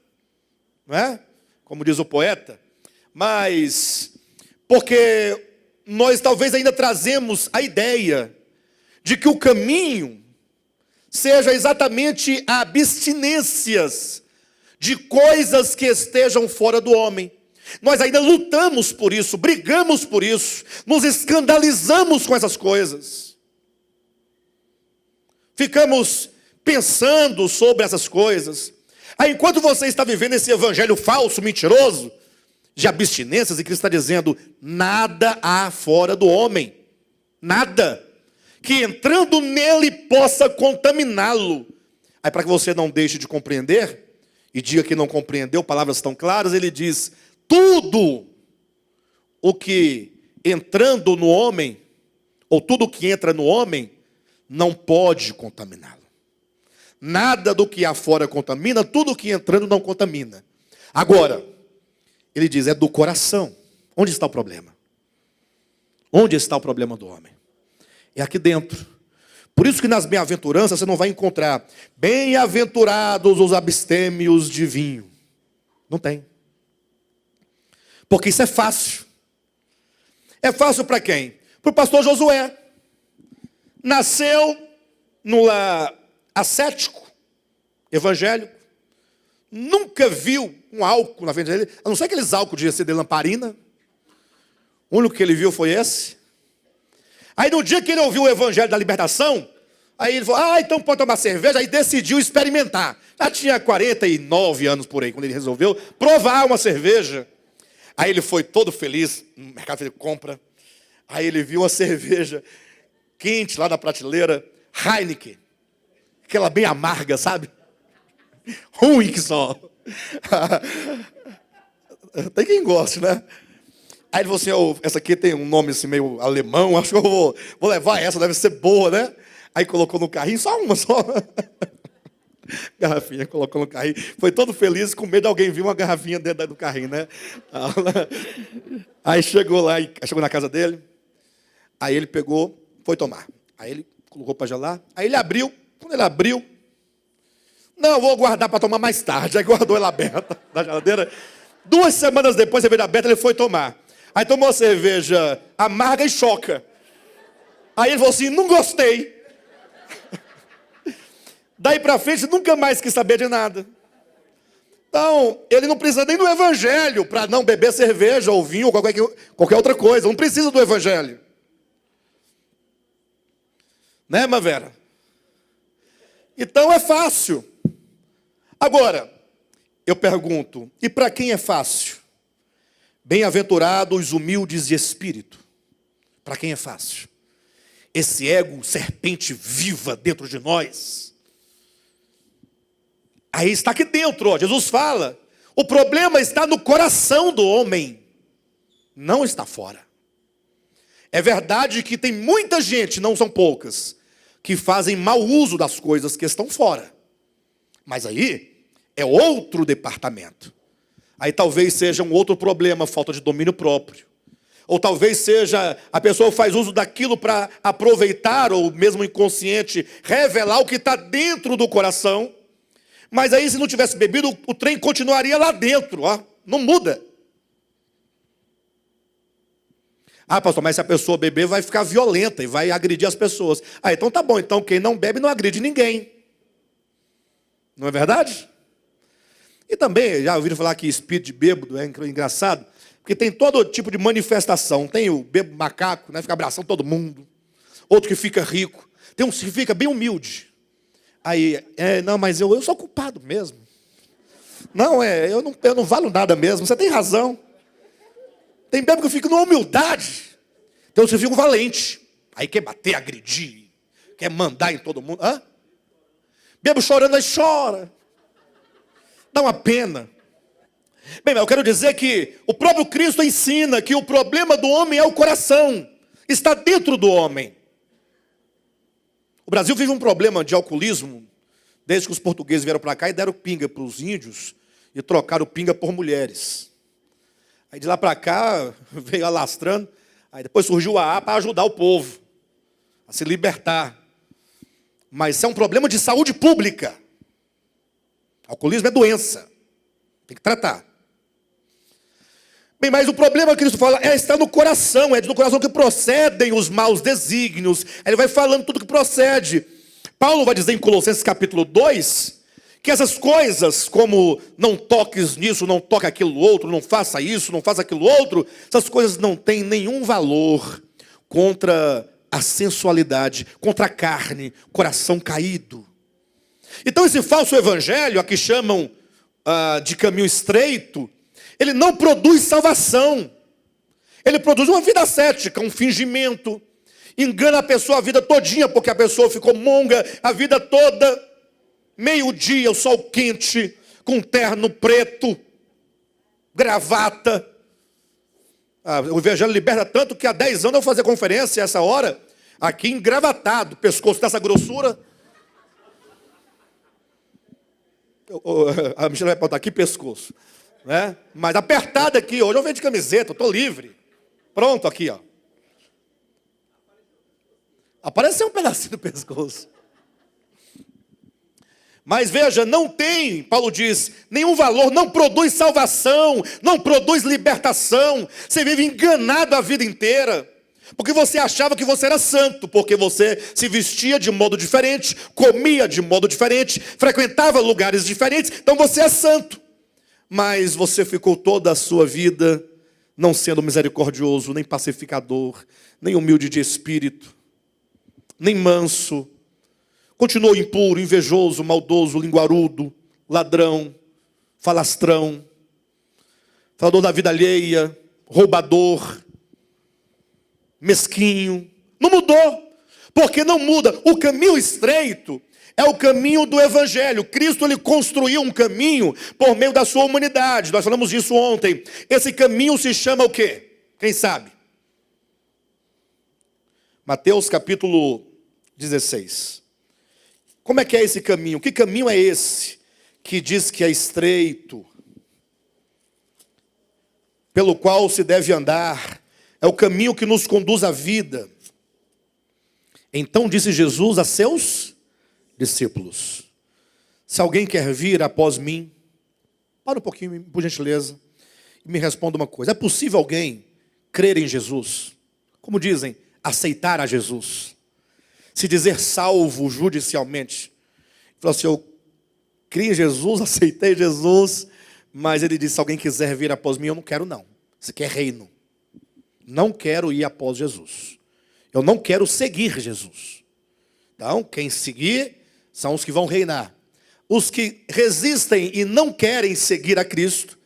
Não é? Como diz o poeta. Mas, porque nós talvez ainda trazemos a ideia de que o caminho seja exatamente a abstinências de coisas que estejam fora do homem. Nós ainda lutamos por isso, brigamos por isso, nos escandalizamos com essas coisas. Ficamos pensando sobre essas coisas. Aí, enquanto você está vivendo esse evangelho falso, mentiroso, de abstinências, e Cristo está dizendo, nada há fora do homem, nada, que entrando nele possa contaminá-lo. Aí, para que você não deixe de compreender, e diga que não compreendeu, palavras tão claras, ele diz, tudo o que entrando no homem, ou tudo que entra no homem, não pode contaminá-lo. Nada do que há fora contamina, tudo que entrando não contamina. Agora, ele diz, é do coração. Onde está o problema? Onde está o problema do homem? É aqui dentro. Por isso que nas bem-aventuranças você não vai encontrar bem-aventurados os abstêmios de vinho. Não tem. Porque isso é fácil. É fácil para quem? Para o pastor Josué. Nasceu no lar ascético, evangélico. Nunca viu um álcool na frente dele. A não ser aqueles álcool de ser de lamparina. O único que ele viu foi esse. Aí no dia que ele ouviu o evangelho da libertação, aí ele falou, então pode tomar cerveja. Aí decidiu experimentar. Já tinha 49 anos por aí, quando ele resolveu provar uma cerveja. Aí ele foi todo feliz, no mercado fez compra. Aí ele viu uma cerveja quente lá na prateleira, Heineken. Aquela bem amarga, sabe? Ruim que só. Tem quem goste, né? Aí ele falou assim, essa aqui tem um nome assim meio alemão, acho que eu vou levar essa, deve ser boa, né? Aí colocou no carrinho, só uma só. Garrafinha, colocou no carrinho. Foi todo feliz, com medo de alguém vir uma garrafinha dentro do carrinho, né? Aí chegou lá, chegou na casa dele. Aí ele pegou, foi tomar. Aí ele colocou para gelar. Aí ele abriu. Quando ele abriu, não, vou guardar para tomar mais tarde. Aí guardou ela aberta na geladeira. 2 semanas depois, a cerveja aberta, ele foi tomar. Aí tomou a cerveja amarga e choca. Aí ele falou assim, não gostei. Daí para frente, nunca mais quis saber de nada. Então, ele não precisa nem do evangelho para não beber cerveja ou vinho ou qualquer outra coisa. Não precisa do evangelho. Né, irmã Vera? Então é fácil. Agora, eu pergunto, e para quem é fácil? Bem-aventurados os humildes de espírito. Para quem é fácil? Esse ego, serpente viva dentro de nós. Aí está aqui dentro, ó, Jesus fala. O problema está no coração do homem. Não está fora. É verdade que tem muita gente, não são poucas, que fazem mau uso das coisas que estão fora. Mas aí é outro departamento. Aí talvez seja um outro problema, falta de domínio próprio. Ou talvez seja, a pessoa faz uso daquilo para aproveitar, ou mesmo inconsciente, revelar o que está dentro do coração. Mas aí se não tivesse bebido, o trem continuaria lá dentro, ó, não muda. Pastor, mas se a pessoa beber, vai ficar violenta e vai agredir as pessoas. Então tá bom, então quem não bebe não agride ninguém. Não é verdade? E também, já ouviram falar que espírito de bêbado é engraçado? Porque tem todo tipo de manifestação. Tem o bêbado macaco, né, fica abraçando todo mundo. Outro que fica rico. Tem um que fica bem humilde. Aí, não, mas eu sou culpado mesmo. Não, eu não valo nada mesmo. Você tem razão. Tem bêbado que fica numa humildade. Então você fica um valente. Aí quer bater, agredir, quer mandar em todo mundo. Hã? Bebo chorando, mas chora. Dá uma pena. Bem, mas eu quero dizer que o próprio Cristo ensina que o problema do homem é o coração. Está dentro do homem. O Brasil vive um problema de alcoolismo desde que os portugueses vieram para cá e deram pinga para os índios e trocaram pinga por mulheres. Aí de lá para cá veio alastrando. Aí depois surgiu a AA para ajudar o povo a se libertar. Mas isso é um problema de saúde pública. Alcoolismo é doença. Tem que tratar. Bem, mas o problema que Cristo fala está no coração. É do coração que procedem os maus desígnios. Aí ele vai falando tudo que procede. Paulo vai dizer em Colossenses capítulo 2, que essas coisas, como não toques nisso, não toque aquilo outro, não faça isso, não faça aquilo outro, essas coisas não têm nenhum valor contra a sensualidade, contra a carne, coração caído. Então esse falso evangelho, a que chamam de caminho estreito, ele não produz salvação. Ele produz uma vida ascética, um fingimento. Engana a pessoa a vida todinha, porque a pessoa ficou monga a vida toda. Meio-dia, o sol quente, com terno preto, gravata. O evangelho liberta tanto que há 10 anos eu fazia conferência essa hora, aqui engravatado, pescoço dessa grossura. A Michelle vai botar aqui pescoço, né? Mas apertado aqui, hoje eu venho de camiseta, eu estou livre. Pronto, aqui, ó. Apareceu um pedacinho do pescoço. Mas veja, não tem, Paulo diz, nenhum valor, não produz salvação, não produz libertação. Você vive enganado a vida inteira, porque você achava que você era santo, porque você se vestia de modo diferente, comia de modo diferente, frequentava lugares diferentes, então você é santo. Mas você ficou toda a sua vida não sendo misericordioso, nem pacificador, nem humilde de espírito, nem manso. Continuou impuro, invejoso, maldoso, linguarudo, ladrão, falastrão, falador da vida alheia, roubador, mesquinho. Não mudou, porque não muda. O caminho estreito é o caminho do evangelho. Cristo ele construiu um caminho por meio da sua humanidade. Nós falamos disso ontem. Esse caminho se chama o quê? Quem sabe? Mateus capítulo 16. Como é que é esse caminho? Que caminho é esse que diz que é estreito, pelo qual se deve andar? É o caminho que nos conduz à vida. Então disse Jesus a seus discípulos: se alguém quer vir após mim, para um pouquinho, por gentileza, e me responda uma coisa. É possível alguém crer em Jesus? Como dizem, aceitar a Jesus? Se dizer salvo judicialmente. Ele falou assim: eu criei em Jesus, aceitei Jesus, mas ele disse: se alguém quiser vir após mim, eu não quero não. Isso aqui é reino. Não quero ir após Jesus. Eu não quero seguir Jesus. Então, quem seguir são os que vão reinar. Os que resistem e não querem seguir a Cristo,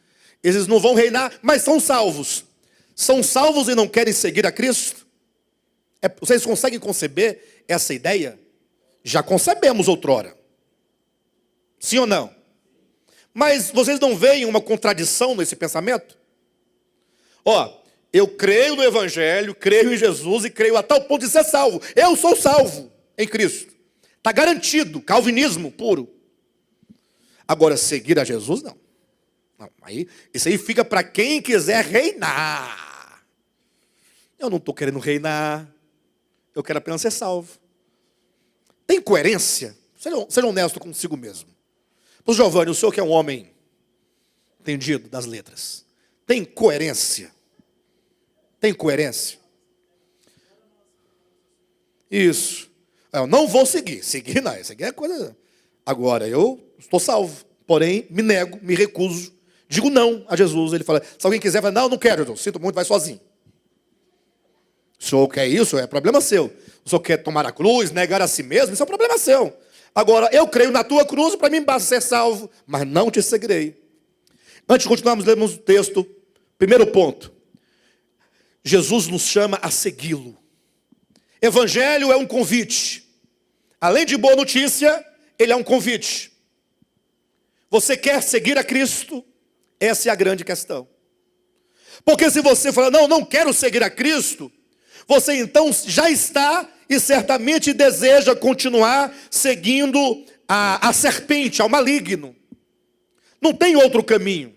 eles não vão reinar, mas são salvos. São salvos e não querem seguir a Cristo? Vocês conseguem conceber essa ideia? Já concebemos outrora. Sim ou não? Mas vocês não veem uma contradição nesse pensamento? Eu creio no Evangelho, creio em Jesus e creio a tal ponto de ser salvo. Eu sou salvo em Cristo. Está garantido, calvinismo puro. Agora, seguir a Jesus, não. Isso aí fica para quem quiser reinar. Eu não estou querendo reinar. Eu quero apenas ser salvo. Tem coerência? Seja honesto consigo mesmo. Pois Giovanni, o senhor que é um homem entendido das letras, tem coerência? Tem coerência? Isso. Eu não vou seguir. Seguir não, isso aqui é coisa... Agora, eu estou salvo, porém me nego, me recuso, digo não a Jesus. Ele fala, se alguém quiser, fala, não quero, eu sinto muito, vai sozinho. O senhor quer isso? É problema seu. O senhor quer tomar a cruz, negar a si mesmo? Isso é um problema seu. Agora, eu creio na tua cruz, para mim basta ser salvo, mas não te seguirei. Antes de continuarmos, lemos o texto. Primeiro ponto. Jesus nos chama a segui-lo. Evangelho é um convite. Além de boa notícia, ele é um convite. Você quer seguir a Cristo? Essa é a grande questão. Porque se você falar, não quero seguir a Cristo, você então já está e certamente deseja continuar seguindo a serpente, ao maligno. Não tem outro caminho.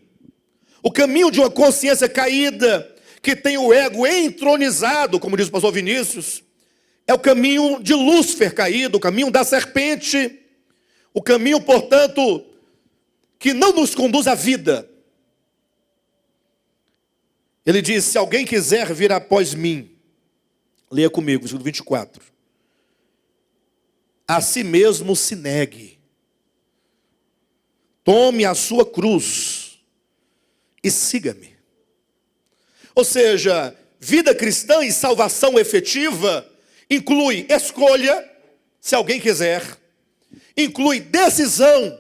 O caminho de uma consciência caída, que tem o ego entronizado, como diz o pastor Vinícius, é o caminho de Lúcifer caído, o caminho da serpente, o caminho, portanto, que não nos conduz à vida. Ele diz, se alguém quiser vir após mim, leia comigo, versículo 24. A si mesmo se negue. Tome a sua cruz e siga-me. Ou seja, vida cristã e salvação efetiva inclui escolha, se alguém quiser, inclui decisão.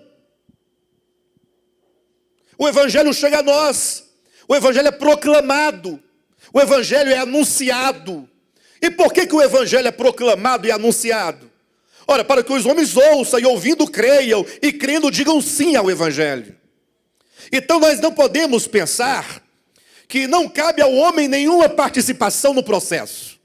O evangelho chega a nós, o evangelho é proclamado, o evangelho é anunciado. E por que o evangelho é proclamado e anunciado? Ora, para que os homens ouçam e ouvindo creiam, e crendo digam sim ao evangelho. Então nós não podemos pensar que não cabe ao homem nenhuma participação no processo.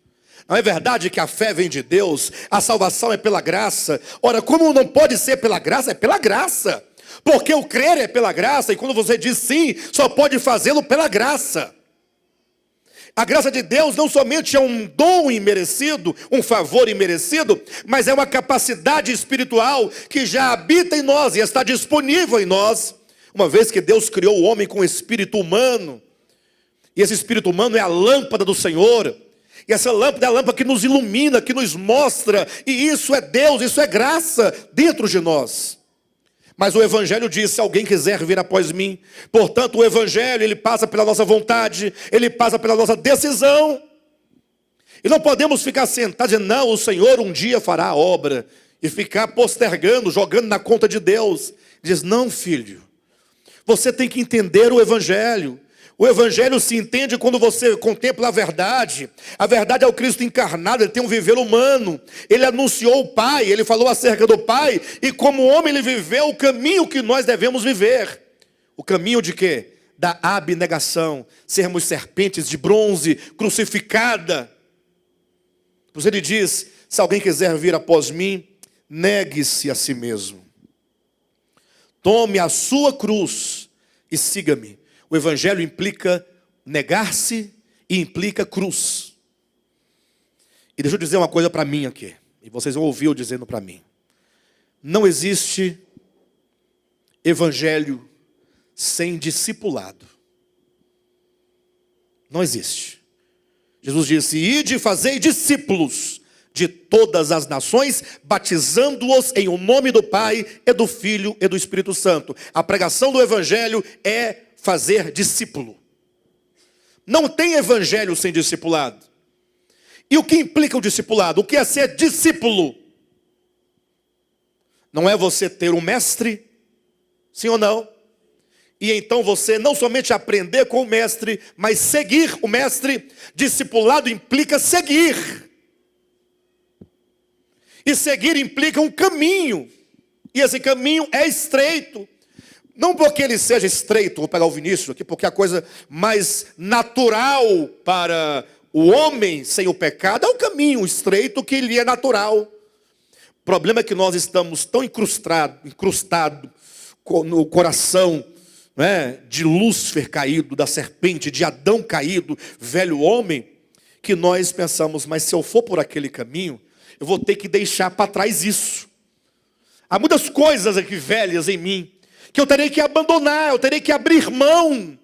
Não é verdade que a fé vem de Deus, a salvação é pela graça. Ora, como não pode ser pela graça? É pela graça. Porque o crer é pela graça, e quando você diz sim, só pode fazê-lo pela graça. A graça de Deus não somente é um dom imerecido, um favor imerecido, mas é uma capacidade espiritual que já habita em nós e está disponível em nós, uma vez que Deus criou o homem com espírito humano. E esse espírito humano é a lâmpada do Senhor. E essa lâmpada é a lâmpada que nos ilumina, que nos mostra. E isso é Deus, isso é graça dentro de nós. Mas o evangelho diz, se alguém quiser vir após mim. Portanto, o evangelho, ele passa pela nossa vontade, ele passa pela nossa decisão. E não podemos ficar sentados dizendo, não, o Senhor um dia fará a obra. E ficar postergando, jogando na conta de Deus. Diz, não, filho, você tem que entender o evangelho. O evangelho se entende quando você contempla a verdade. A verdade é o Cristo encarnado, ele tem um viver humano. Ele anunciou o Pai, ele falou acerca do Pai. E como homem ele viveu o caminho que nós devemos viver. O caminho de quê? Da abnegação. Sermos serpentes de bronze, crucificada. Pois ele diz, se alguém quiser vir após mim, negue-se a si mesmo. Tome a sua cruz e siga-me. O evangelho implica negar-se e implica cruz. E deixa eu dizer uma coisa para mim aqui. E vocês vão ouvir eu dizendo para mim. Não existe evangelho sem discipulado. Não existe. Jesus disse, ide e fazei discípulos de todas as nações, batizando-os em o nome do Pai, e do Filho e do Espírito Santo. A pregação do evangelho é fazer discípulo. Não tem evangelho sem discipulado. E o que implica o discipulado? O que é ser discípulo? Não é você ter um mestre, sim ou não? E então você não somente aprender com o mestre, mas seguir o mestre. Discipulado implica seguir. E seguir implica um caminho. E esse caminho é estreito. Não porque ele seja estreito, vou pegar o Vinícius aqui, porque a coisa mais natural para o homem sem o pecado é o caminho estreito que lhe é natural. O problema é que nós estamos tão incrustados no coração, né, de Lúcifer caído, da serpente, de Adão caído, velho homem, que nós pensamos, mas se eu for por aquele caminho, eu vou ter que deixar para trás isso. Há muitas coisas aqui velhas em mim, que eu terei que abandonar, eu terei que abrir mão.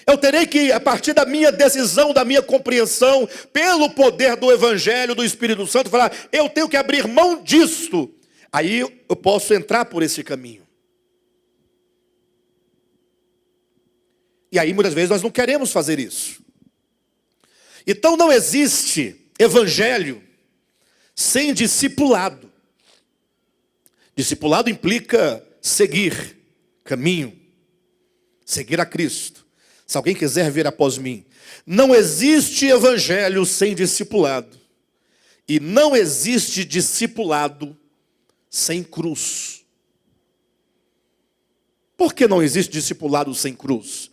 Eu terei que, a partir da minha decisão, da minha compreensão, pelo poder do Evangelho, do Espírito Santo, falar, eu tenho que abrir mão disto. Aí eu posso entrar por esse caminho. E aí muitas vezes nós não queremos fazer isso. Então não existe evangelho sem discipulado. Discipulado implica seguir caminho, seguir a Cristo. Se alguém quiser vir após mim, não existe evangelho sem discipulado. E não existe discipulado sem cruz. Por que não existe discipulado sem cruz?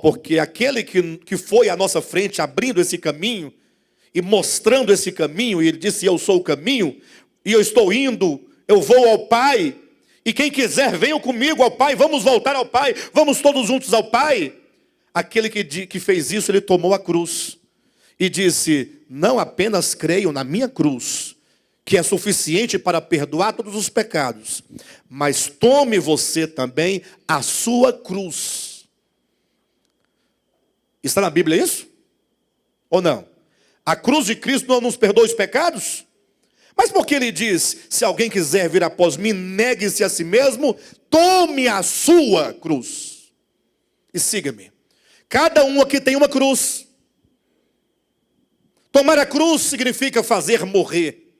Porque aquele que foi à nossa frente, abrindo esse caminho, e mostrando esse caminho, e ele disse, eu sou o caminho, e eu estou indo, eu vou ao Pai, e quem quiser, venham comigo ao Pai, vamos voltar ao Pai, vamos todos juntos ao Pai. Aquele que fez isso, ele tomou a cruz, e disse, não apenas creio na minha cruz, que é suficiente para perdoar todos os pecados, mas tome você também a sua cruz. Está na Bíblia isso? Ou não? A cruz de Cristo não nos perdoa os pecados? Mas por que ele diz, se alguém quiser vir após mim, negue-se a si mesmo, tome a sua cruz e siga-me. Cada um aqui tem uma cruz. Tomar a cruz significa fazer morrer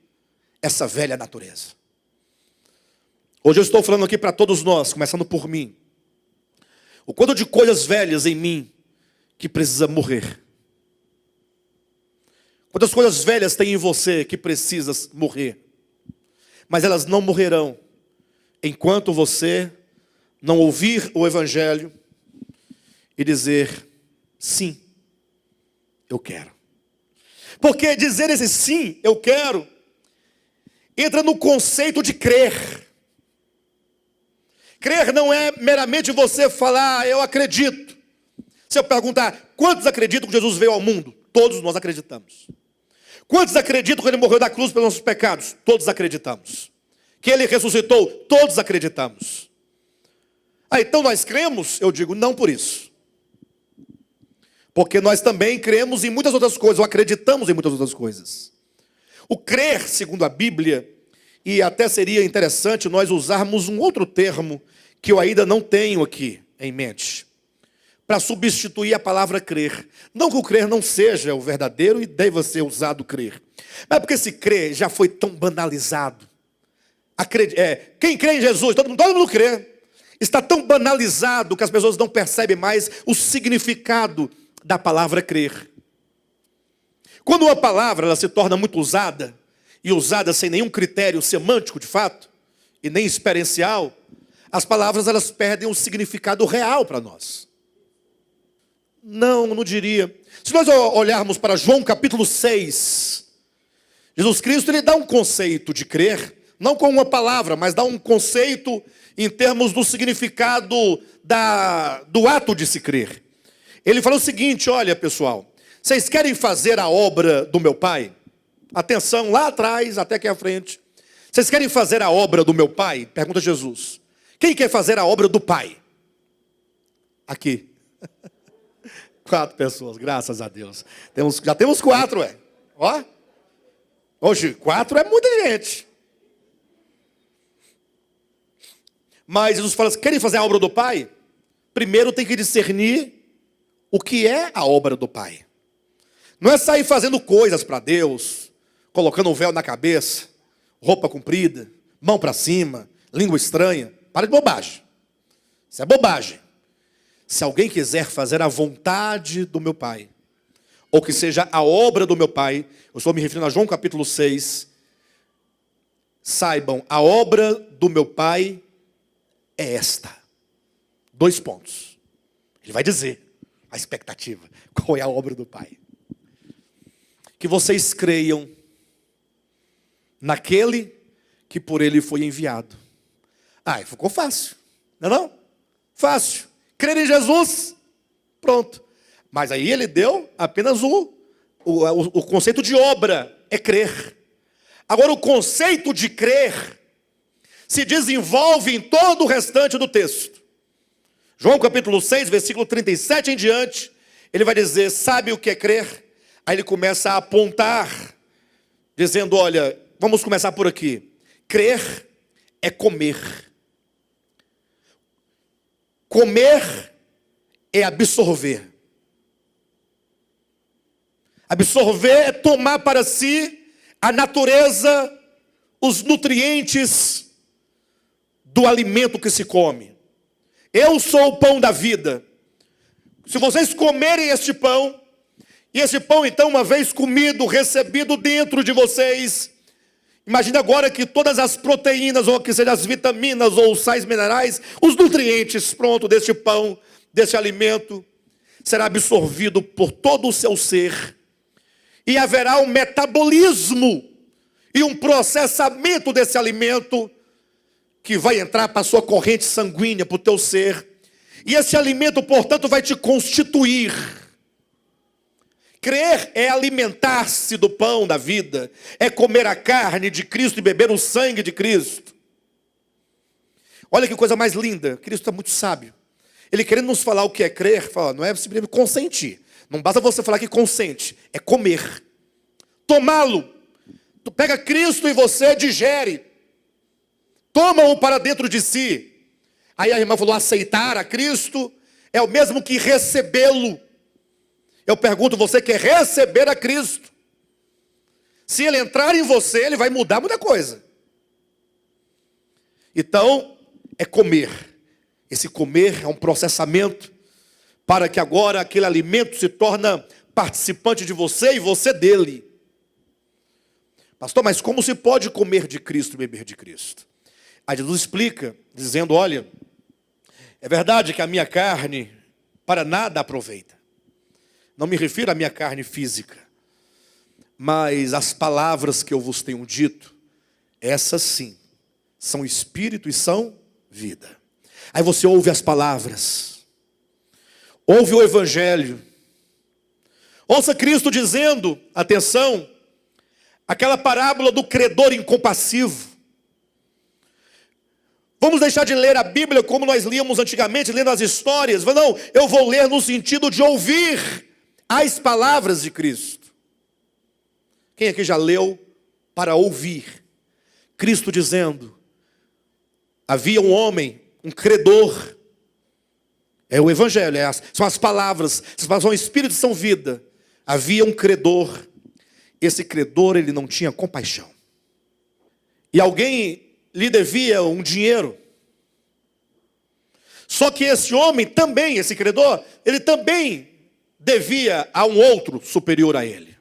essa velha natureza. Hoje eu estou falando aqui para todos nós, começando por mim. O quanto de coisas velhas em mim que precisa morrer. Quantas coisas velhas tem em você que precisa morrer. Mas elas não morrerão enquanto você não ouvir o Evangelho e dizer, sim, eu quero. Porque dizer esse sim, eu quero, entra no conceito de crer. Crer não é meramente você falar, eu acredito. Se eu perguntar, quantos acreditam que Jesus veio ao mundo? Todos nós acreditamos. Quantos acreditam que ele morreu na cruz pelos nossos pecados? Todos acreditamos. Que ele ressuscitou? Todos acreditamos. Então nós cremos? Eu digo, não por isso. Porque nós também cremos em muitas outras coisas, ou acreditamos em muitas outras coisas. O crer, segundo a Bíblia, e até seria interessante nós usarmos um outro termo que eu ainda não tenho aqui em mente, para substituir a palavra crer. Não que o crer não seja o verdadeiro e deva ser usado crer. Mas porque esse crer já foi tão banalizado. Quem crê em Jesus, todo mundo crê. Está tão banalizado que as pessoas não percebem mais o significado da palavra crer. Quando uma palavra ela se torna muito usada, e usada sem nenhum critério semântico de fato, e nem experiencial, as palavras elas perdem o significado real para nós. Não diria. Se nós olharmos para João capítulo 6, Jesus Cristo ele dá um conceito de crer, não com uma palavra, mas dá um conceito em termos do significado do ato de se crer. Ele fala o seguinte, olha pessoal, vocês querem fazer a obra do meu Pai? Atenção, lá atrás, até aqui à frente. Vocês querem fazer a obra do meu Pai? Pergunta Jesus. Quem quer fazer a obra do Pai? Aqui. 4 pessoas, graças a Deus. Já temos 4, ué. Ó. Hoje, 4 é muita gente. Mas Jesus fala assim, querem fazer a obra do Pai? Primeiro tem que discernir o que é a obra do Pai. Não é sair fazendo coisas para Deus, colocando um véu na cabeça, roupa comprida, mão para cima, língua estranha. Para de bobagem. Isso é bobagem. Se alguém quiser fazer a vontade do meu Pai, ou que seja a obra do meu Pai, eu estou me referindo a João capítulo 6, saibam, a obra do meu Pai é esta. 2 pontos. Ele vai dizer a expectativa. Qual é a obra do Pai? Que vocês creiam naquele que por ele foi enviado. Ficou fácil. Não? Fácil. Crer em Jesus, pronto. Mas aí ele deu apenas o conceito de obra, é crer. Agora o conceito de crer se desenvolve em todo o restante do texto. João capítulo 6, versículo 37 em diante, ele vai dizer, sabe o que é crer? Aí ele começa a apontar, dizendo, olha, vamos começar por aqui. Crer é comer. Comer é absorver. Absorver é tomar para si a natureza, os nutrientes do alimento que se come. Eu sou o pão da vida. Se vocês comerem este pão, E esse pão, então, uma vez comido, recebido dentro de vocês, imagine agora que todas as proteínas, ou que sejam as vitaminas, ou os sais minerais, os nutrientes, pronto, deste pão, desse alimento, será absorvido por todo o seu ser. E haverá um metabolismo e um processamento desse alimento que vai entrar para a sua corrente sanguínea, para o teu ser. E esse alimento, portanto, vai te constituir. Crer é alimentar-se do pão da vida, é comer a carne de Cristo e beber o sangue de Cristo. Olha que coisa mais linda, Cristo é muito sábio. Ele querendo nos falar o que é crer, fala, não é simplesmente consentir. Não basta você falar que consente, é comer. Tomá-lo. Tu pega Cristo e você digere. Toma-o para dentro de si. Aí a irmã falou, aceitar a Cristo é o mesmo que recebê-lo. Eu pergunto, você quer receber a Cristo? Se ele entrar em você, ele vai mudar muita coisa. Então, é comer. Esse comer é um processamento para que agora aquele alimento se torne participante de você e você dele. Pastor, mas como se pode comer de Cristo e beber de Cristo? Aí Jesus explica, dizendo, olha, é verdade que a minha carne para nada aproveita. Não me refiro à minha carne física, mas as palavras que eu vos tenho dito, essas sim, são espírito e são vida. Aí você ouve as palavras, ouve o evangelho, ouça Cristo dizendo, atenção, aquela parábola do credor incompassivo. Vamos deixar de ler a Bíblia como nós líamos antigamente, lendo as histórias. Não, eu vou ler no sentido de ouvir as palavras de Cristo. Quem aqui já leu para ouvir? Cristo dizendo, havia um homem, um credor. É o evangelho, são as palavras, são espírito e são vida. Havia um credor. Esse credor, ele não tinha compaixão. E alguém lhe devia um dinheiro. Só que esse homem também, esse credor, ele também devia a um outro superior a ele.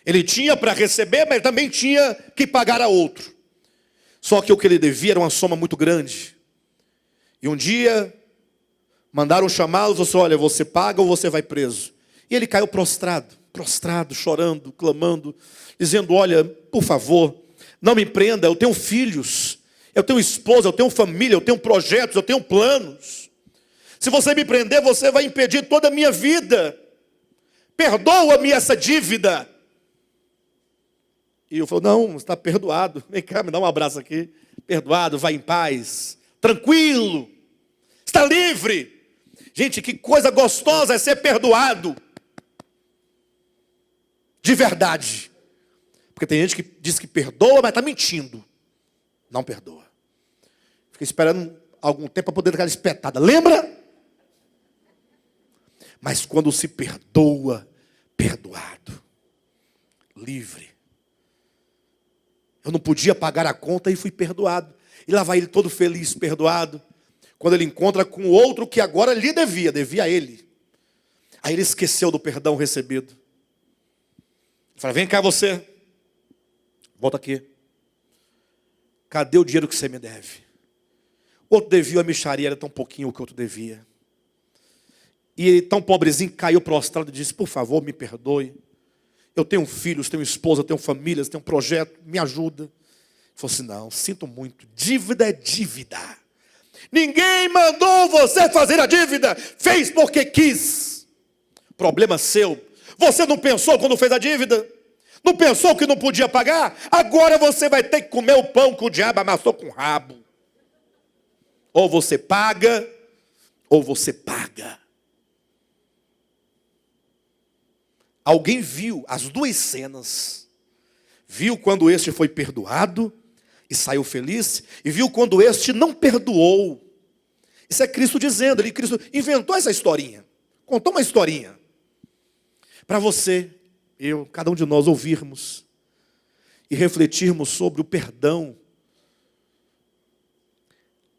Ele tinha para receber, mas também tinha que pagar a outro. Só que o que ele devia era uma soma muito grande. E um dia, mandaram chamá-lo e falou assim, olha, você paga ou você vai preso. E ele caiu prostrado, chorando, clamando, dizendo, olha, por favor, não me prenda, eu tenho filhos, eu tenho esposa, eu tenho família, eu tenho projetos, eu tenho planos. Se você me prender, você vai impedir toda a minha vida. Perdoa-me essa dívida. E eu falei, não, você está perdoado. Vem cá, me dá um abraço aqui. Perdoado, vai em paz, tranquilo, está livre. Gente, que coisa gostosa é ser perdoado. De verdade. Porque tem gente que diz que perdoa, mas está mentindo. Não perdoa. Fica esperando algum tempo para poder dar aquela espetada. Lembra? Mas quando se perdoa, perdoado. Livre. Eu não podia pagar a conta e fui perdoado. E lá vai ele todo feliz, perdoado. Quando ele encontra com outro que agora lhe devia a ele. Aí ele esqueceu do perdão recebido. Fala, vem cá você, volta aqui. Cadê o dinheiro que você me deve? O outro devia a mixaria, era tão pouquinho o que o outro devia. E ele, tão pobrezinho, caiu prostrado e disse, por favor, me perdoe. Eu tenho filhos, tenho esposa, tenho famílias, tenho um projeto, me ajuda. Ele falou assim, não, sinto muito, dívida é dívida. Ninguém mandou você fazer a dívida, fez porque quis. Problema seu. Você não pensou quando fez a dívida? Não pensou que não podia pagar? Agora você vai ter que comer o pão que o diabo amassou com o rabo. Ou você paga, ou você paga. Alguém viu as duas cenas. Viu quando este foi perdoado e saiu feliz, e viu quando este não perdoou. Isso é Cristo dizendo, Cristo inventou essa historinha. Contou uma historinha. Para você, eu, cada um de nós ouvirmos e refletirmos sobre o perdão.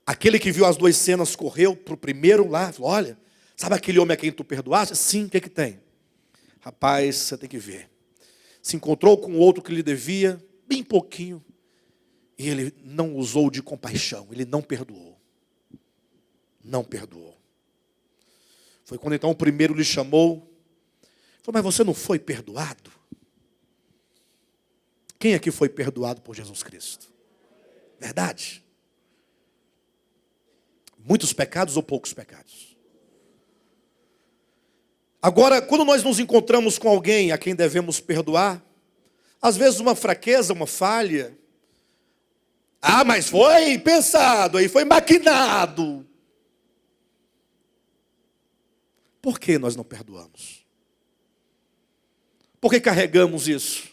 Aquele que viu as duas cenas correu para o primeiro lá, falou, olha, sabe aquele homem a quem tu perdoaste? Sim, o que tem? Rapaz, você tem que ver. Se encontrou com outro que lhe devia, bem pouquinho, e ele não usou de compaixão, ele não perdoou. Não perdoou. Foi quando então o primeiro lhe chamou, falou, mas você não foi perdoado? Quem aqui foi perdoado por Jesus Cristo? Verdade? Muitos pecados ou poucos pecados? Agora, quando nós nos encontramos com alguém a quem devemos perdoar, às vezes uma fraqueza, uma falha, mas foi pensado, aí foi maquinado. Por que nós não perdoamos? Por que carregamos isso?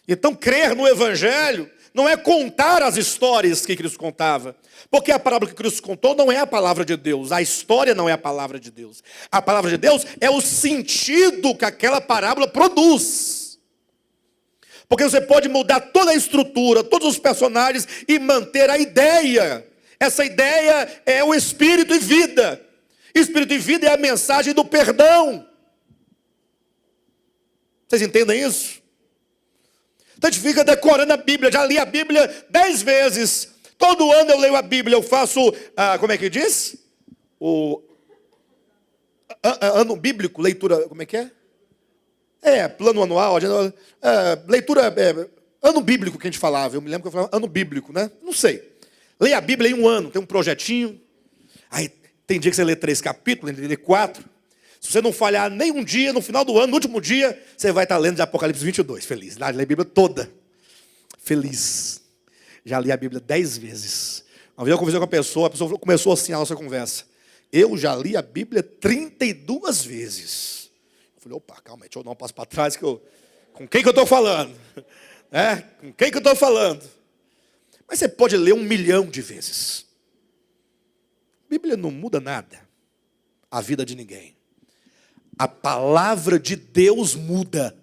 Então, crer no Evangelho não é contar as histórias que Cristo contava. Porque a palavra que Cristo contou não é a palavra de Deus. A história não é a palavra de Deus. A palavra de Deus é o sentido que aquela parábola produz. Porque você pode mudar toda a estrutura, todos os personagens e manter a ideia. Essa ideia é o Espírito e vida. Espírito e vida é a mensagem do perdão. Vocês entendem isso? Então a gente fica decorando a Bíblia. Já li a Bíblia 10 vezes. Todo ano eu leio a Bíblia. Eu faço, como é que diz? O ano bíblico, leitura, como é que é? Plano anual, leitura, ano bíblico que a gente falava. Eu me lembro que eu falava ano bíblico, né? Não sei. Leia a Bíblia em um ano, tem um projetinho. Aí tem dia que você lê 3 capítulos, lê 4. Se você não falhar nem um dia, no final do ano, no último dia, você vai estar lendo de Apocalipse 22, feliz. Lá, lê a Bíblia toda, feliz. Já li a Bíblia 10 vezes. Uma vez eu conversei com a pessoa começou assim a nossa conversa. Eu já li a Bíblia 32 vezes. Eu falei, opa, calma aí, deixa eu dar um passo para trás, com quem que eu estou falando? Com quem que eu estou falando? Mas você pode ler 1 milhão de vezes. A Bíblia não muda nada a vida de ninguém. A palavra de Deus muda.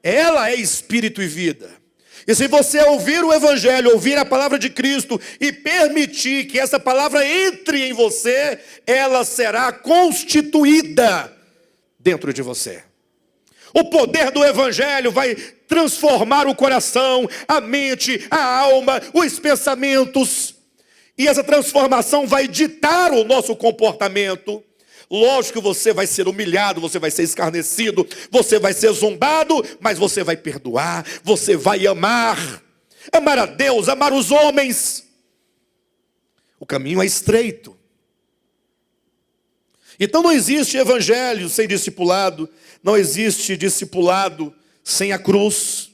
Ela é espírito e vida. E se você ouvir o Evangelho, ouvir a palavra de Cristo e permitir que essa palavra entre em você, ela será constituída dentro de você. O poder do Evangelho vai transformar o coração, a mente, a alma, os pensamentos. E essa transformação vai ditar o nosso comportamento. Lógico que você vai ser humilhado, você vai ser escarnecido, você vai ser zombado, mas você vai perdoar, você vai amar. Amar a Deus, amar os homens. O caminho é estreito. Então não existe evangelho sem discipulado, não existe discipulado sem a cruz.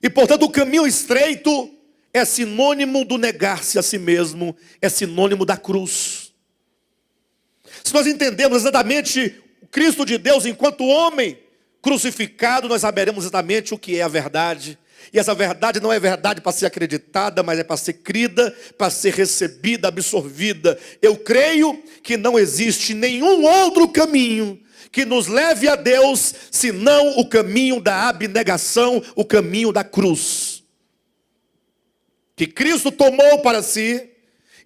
E portanto o caminho estreito é sinônimo do negar-se a si mesmo, é sinônimo da cruz. Se nós entendemos exatamente o Cristo de Deus enquanto homem crucificado, nós saberemos exatamente o que é a verdade. E essa verdade não é verdade para ser acreditada, mas é para ser crida, para ser recebida, absorvida. Eu creio que não existe nenhum outro caminho que nos leve a Deus, senão o caminho da abnegação, o caminho da cruz. Que Cristo tomou para si.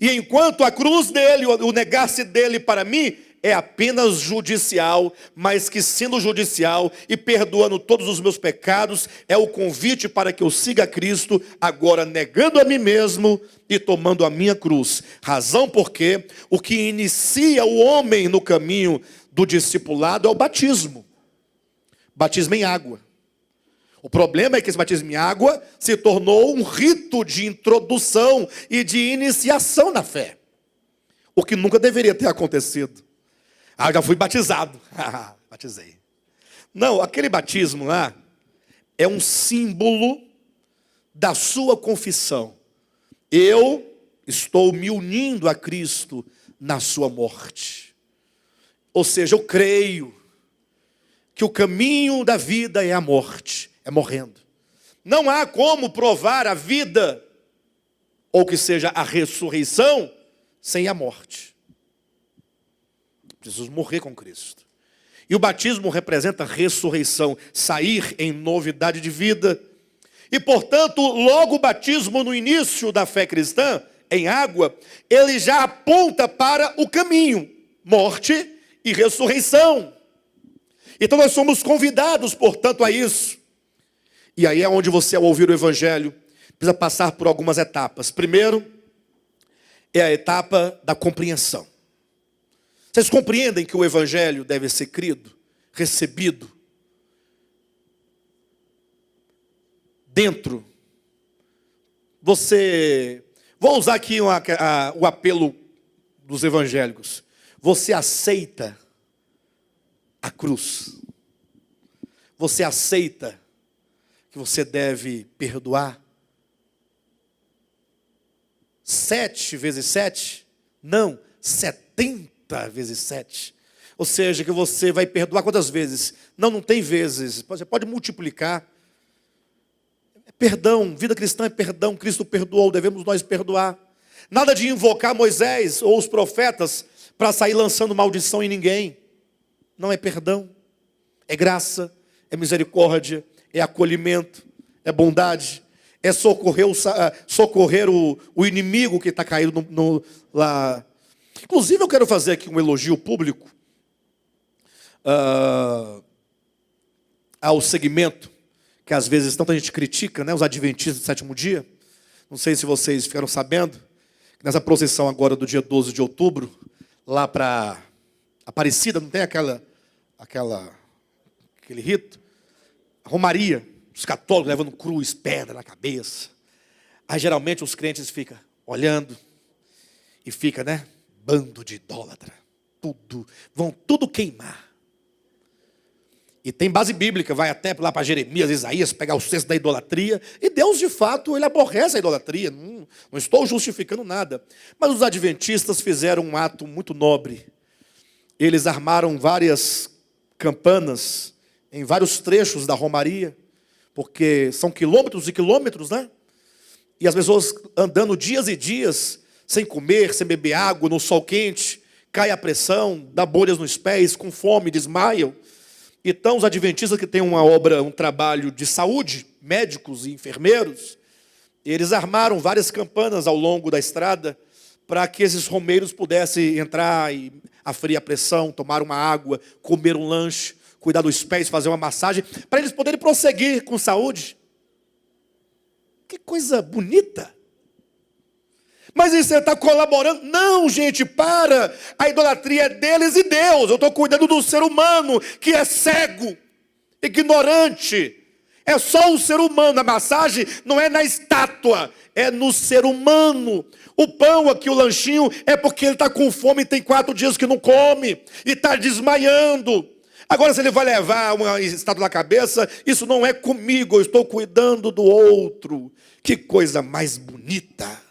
E enquanto a cruz dele, o negar-se dele para mim, é apenas judicial, mas que sendo judicial e perdoando todos os meus pecados, é o convite para que eu siga Cristo, agora negando a mim mesmo e tomando a minha cruz. Razão porque o que inicia o homem no caminho do discipulado é o batismo. Batismo em água. O problema é que esse batismo em água se tornou um rito de introdução e de iniciação na fé. O que nunca deveria ter acontecido. Eu já fui batizado. Batizei. Não, aquele batismo lá é um símbolo da sua confissão. Eu estou me unindo a Cristo na sua morte. Ou seja, eu creio que o caminho da vida é a morte. É morrendo. Não há como provar a vida, ou que seja a ressurreição, sem a morte. Preciso morrer com Cristo. E o batismo representa ressurreição, sair em novidade de vida. E portanto, logo o batismo no início da fé cristã, em água, ele já aponta para o caminho, morte e ressurreição. Então nós somos convidados, portanto, a isso. E aí é onde você, ao ouvir o Evangelho, precisa passar por algumas etapas. Primeiro, é a etapa da compreensão. Vocês compreendem que o Evangelho deve ser crido, recebido, dentro? Vou usar aqui o apelo dos evangélicos. Você aceita a cruz? Você aceita que você deve perdoar? 7 vezes 7? Não, 70 vezes 7. Ou seja, que você vai perdoar quantas vezes? Não tem vezes. Você pode multiplicar. É perdão, vida cristã é perdão. Cristo perdoou, devemos nós perdoar. Nada de invocar Moisés ou os profetas para sair lançando maldição em ninguém. Não é perdão. É graça, é misericórdia, é acolhimento, é bondade. É socorrer o inimigo que está caído lá. Inclusive eu quero fazer aqui um elogio público ao segmento que às vezes tanta gente critica, né? Os adventistas do sétimo dia. Não sei se vocês ficaram sabendo, que nessa procissão agora do dia 12 de outubro, lá para Aparecida, não tem aquele rito? A romaria, os católicos levando cruz, pedra na cabeça. Aí geralmente os crentes ficam olhando e fica, né? Bando de idólatra. Vão tudo queimar. E tem base bíblica, vai até lá para Jeremias, Isaías, pegar o cesto da idolatria. E Deus, de fato, ele aborrece a idolatria. Não estou justificando nada. Mas os adventistas fizeram um ato muito nobre. Eles armaram várias campanas em vários trechos da romaria, porque são quilômetros e quilômetros, né? E as pessoas andando dias e dias, sem comer, sem beber água, no sol quente, cai a pressão, dá bolhas nos pés, com fome, desmaiam. Então os adventistas que têm um trabalho de saúde, médicos e enfermeiros, eles armaram várias campanas ao longo da estrada para que esses romeiros pudessem entrar e aferir a pressão, tomar uma água, comer um lanche, cuidar dos pés, fazer uma massagem, para eles poderem prosseguir com saúde. Que coisa bonita! Mas você está colaborando? Não, gente, para! A idolatria é deles e Deus. Eu estou cuidando do ser humano que é cego, ignorante. É só o ser humano. A massagem não é na estátua, é no ser humano. O pão aqui, o lanchinho, é porque ele está com fome e tem 4 dias que não come e está desmaiando. Agora, se ele vai levar uma estátua na cabeça, isso não é comigo, eu estou cuidando do outro. Que coisa mais bonita!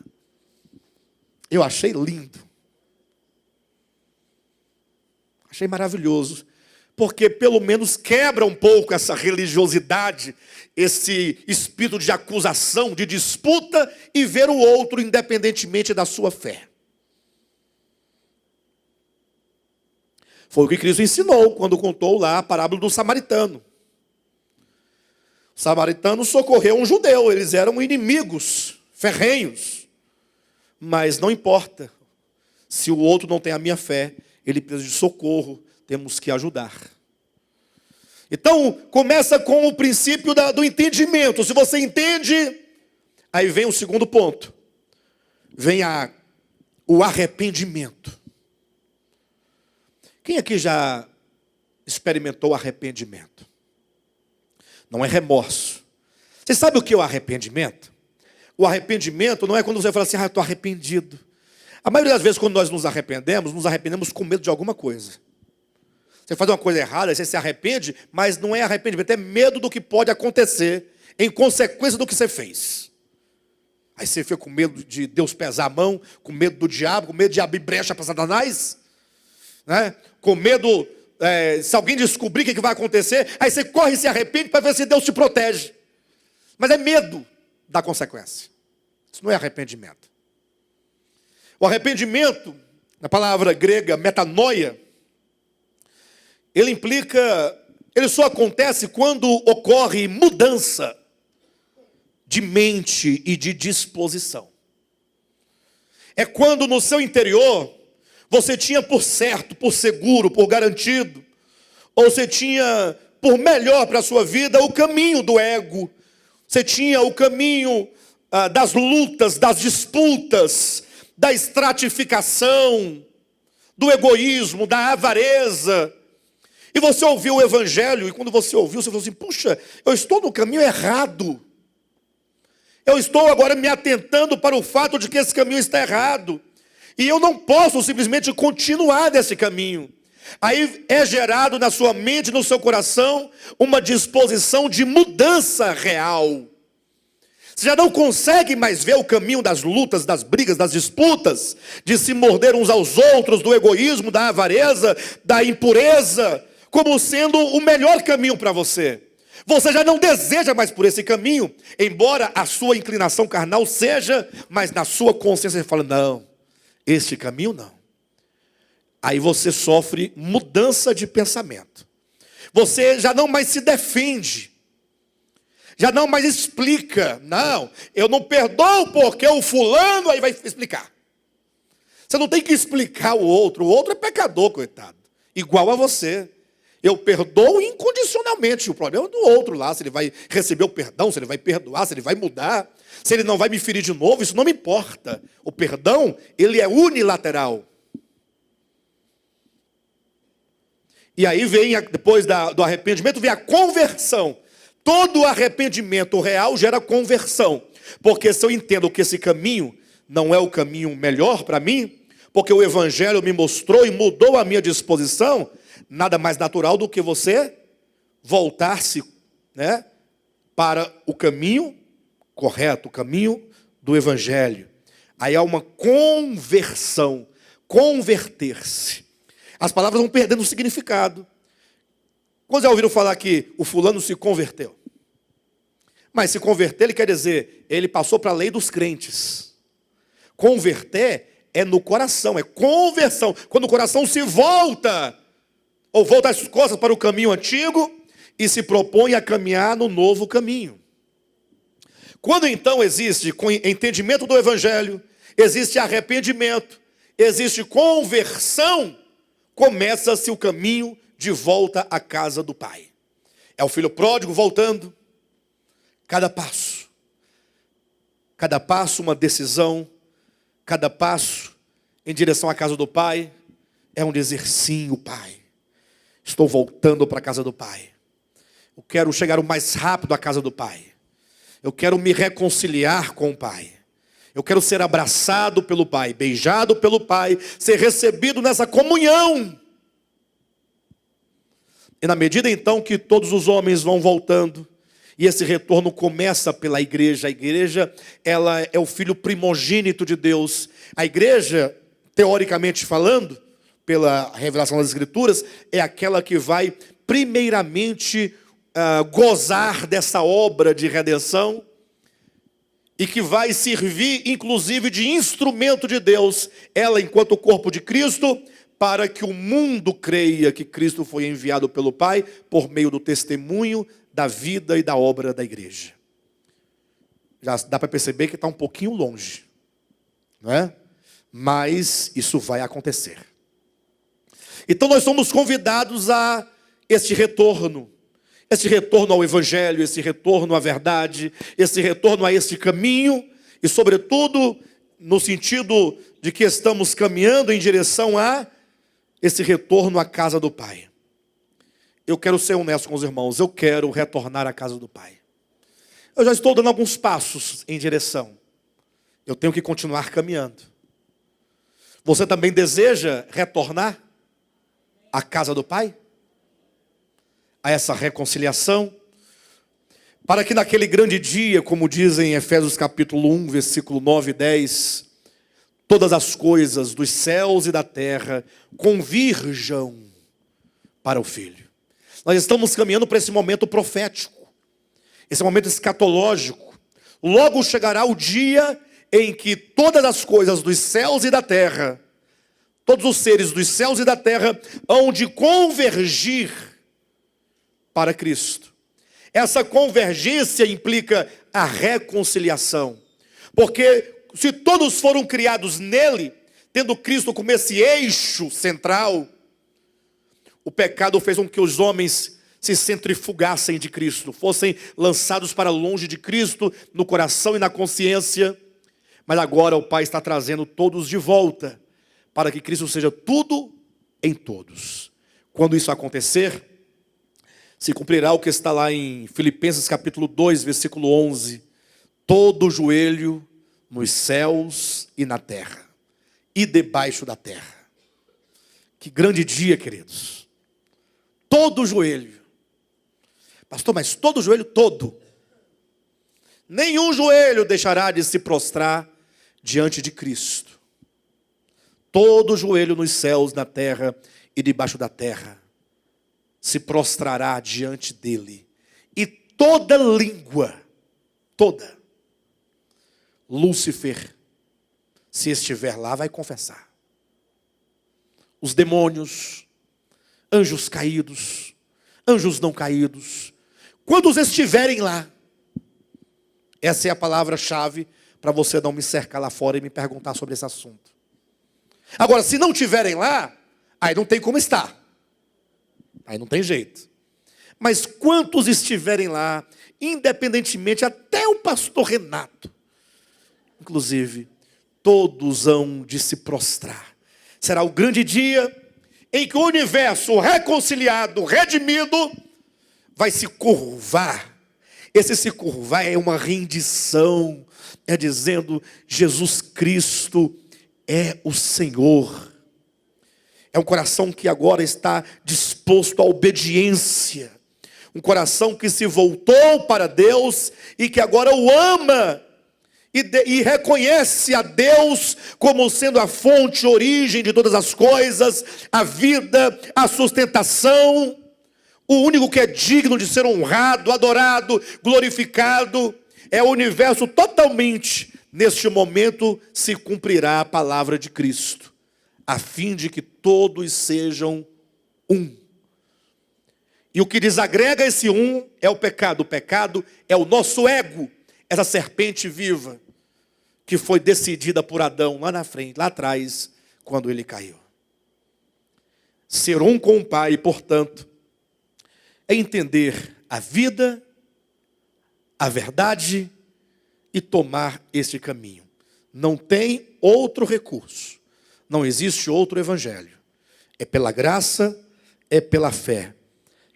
Eu achei lindo. Achei maravilhoso. Porque pelo menos quebra um pouco essa religiosidade, esse espírito de acusação, de disputa, e ver o outro independentemente da sua fé. Foi o que Cristo ensinou quando contou lá a parábola do samaritano. O samaritano socorreu um judeu, eles eram inimigos ferrenhos. Mas não importa, se o outro não tem a minha fé, ele precisa de socorro, temos que ajudar. Então, começa com o princípio do entendimento. Se você entende, aí vem o segundo ponto. Vem o arrependimento. Quem aqui já experimentou arrependimento? Não é remorso. Você sabe o que é o arrependimento? O arrependimento não é quando você fala assim, eu estou arrependido. A maioria das vezes, quando nós nos arrependemos com medo de alguma coisa. Você faz uma coisa errada, você se arrepende, mas não é arrependimento, é medo do que pode acontecer em consequência do que você fez. Aí você fica com medo de Deus pesar a mão, com medo do diabo, com medo de abrir brecha para Satanás, né? Com medo, se alguém descobrir o que vai acontecer, aí você corre e se arrepende para ver se Deus te protege. Mas é medo da consequência. Isso não é arrependimento. O arrependimento, na palavra grega metanoia, ele só acontece quando ocorre mudança de mente e de disposição. É quando no seu interior você tinha por certo, por seguro, por garantido, ou você tinha por melhor para a sua vida o caminho do ego, você tinha o caminho das lutas, das disputas, da estratificação, do egoísmo, da avareza. E você ouviu o evangelho, e quando você ouviu, você falou assim: puxa, eu estou no caminho errado. Eu estou agora me atentando para o fato de que esse caminho está errado. E eu não posso simplesmente continuar nesse caminho. Aí é gerado na sua mente, no seu coração, uma disposição de mudança real. Você já não consegue mais ver o caminho das lutas, das brigas, das disputas, de se morder uns aos outros, do egoísmo, da avareza, da impureza, como sendo o melhor caminho para você. Você já não deseja mais por esse caminho, embora a sua inclinação carnal seja, mas na sua consciência você fala: não, este caminho não. Aí você sofre mudança de pensamento. Você já não mais se defende. Já não mais explica. Não, eu não perdoo porque o fulano aí vai explicar. Você não tem que explicar o outro é pecador, coitado, igual a você. Eu perdoo incondicionalmente. O problema é do outro lá, se ele vai receber o perdão, se ele vai perdoar, se ele vai mudar, se ele não vai me ferir de novo, isso não me importa. O perdão, ele é unilateral. E aí vem, depois do arrependimento, vem a conversão. Todo arrependimento real gera conversão. Porque se eu entendo que esse caminho não é o caminho melhor para mim, porque o evangelho me mostrou e mudou a minha disposição, nada mais natural do que você voltar-se, né, para o caminho correto, o caminho do evangelho. Aí há uma conversão, converter-se. As palavras vão perdendo o significado. Quando já ouviram falar que o fulano se converteu? Mas se converter, ele quer dizer, ele passou para a lei dos crentes. Converter é no coração, é conversão. Quando o coração se volta, ou volta as costas para o caminho antigo, e se propõe a caminhar no novo caminho. Quando então existe entendimento do evangelho, existe arrependimento, existe conversão, começa-se o caminho de volta à casa do Pai. É o filho pródigo voltando. Cada passo uma decisão, cada passo em direção à casa do Pai é um dizer: sim, o Pai, estou voltando para a casa do Pai. Eu quero chegar o mais rápido à casa do Pai. Eu quero me reconciliar com o Pai. Eu quero ser abraçado pelo Pai, beijado pelo Pai, ser recebido nessa comunhão. E na medida então que todos os homens vão voltando, e esse retorno começa pela igreja. A igreja, ela é o filho primogênito de Deus. A igreja, teoricamente falando, pela revelação das Escrituras, é aquela que vai primeiramente gozar dessa obra de redenção, e que vai servir, inclusive, de instrumento de Deus, ela enquanto corpo de Cristo, para que o mundo creia que Cristo foi enviado pelo Pai, por meio do testemunho da vida e da obra da igreja. Já dá para perceber que está um pouquinho longe, não é? Mas isso vai acontecer. Então nós somos convidados a este retorno ao evangelho, esse retorno à verdade, esse retorno a este caminho, e sobretudo no sentido de que estamos caminhando em direção a esse retorno à casa do Pai. Eu quero ser honesto com os irmãos, eu quero retornar à casa do Pai. Eu já estou dando alguns passos em direção. Eu tenho que continuar caminhando. Você também deseja retornar à casa do Pai? A essa reconciliação? Para que naquele grande dia, como dizem em Efésios capítulo 1, versículo 9 e 10, todas as coisas dos céus e da terra convirjam para o Filho. Nós estamos caminhando para esse momento profético, esse momento escatológico. Logo chegará o dia em que todas as coisas dos céus e da terra, todos os seres dos céus e da terra, hão de convergir para Cristo. Essa convergência implica a reconciliação, porque se todos foram criados nele, tendo Cristo como esse eixo central, O pecado fez com que os homens se centrifugassem de Cristo, fossem lançados para longe de Cristo, no coração e na consciência. Mas agora o Pai está trazendo todos de volta, para que Cristo seja tudo em todos. Quando isso acontecer, se cumprirá o que está lá em Filipenses capítulo 2, versículo 11. Todo joelho nos céus e na terra, e debaixo da terra. Que grande dia, queridos. Todo joelho. Pastor, mas todo joelho? Todo. Nenhum joelho deixará de se prostrar diante de Cristo. Todo joelho nos céus, na terra e debaixo da terra se prostrará diante dele. E toda língua, toda, Lúcifer, se estiver lá, vai confessar. Os demônios, anjos caídos, anjos não caídos, quando estiverem lá, essa é a palavra-chave para você não me cercar lá fora e me perguntar sobre esse assunto. Agora, se não estiverem lá, aí não tem como estar. Aí não tem jeito. Mas quantos estiverem lá, independentemente, até o pastor Renato, inclusive, todos hão de se prostrar. Será o grande dia em que o universo reconciliado, redimido, vai se curvar. Esse se curvar é uma rendição, é dizendo, Jesus Cristo é o Senhor. É um coração que agora está disposto à obediência. Um coração que se voltou para Deus e que agora o ama. E reconhece a Deus como sendo a fonte, a origem de todas as coisas, a vida, a sustentação, o único que é digno de ser honrado, adorado, glorificado. É o universo totalmente, neste momento, se cumprirá a palavra de Cristo, a fim de que todos sejam um. E o que desagrega esse um é o pecado. O pecado é o nosso ego, essa serpente viva, que foi decidida por Adão lá na frente, lá atrás, quando ele caiu. Ser um com o Pai, portanto, é entender a vida, a verdade e tomar este caminho. Não tem outro recurso, não existe outro evangelho. É pela graça, é pela fé,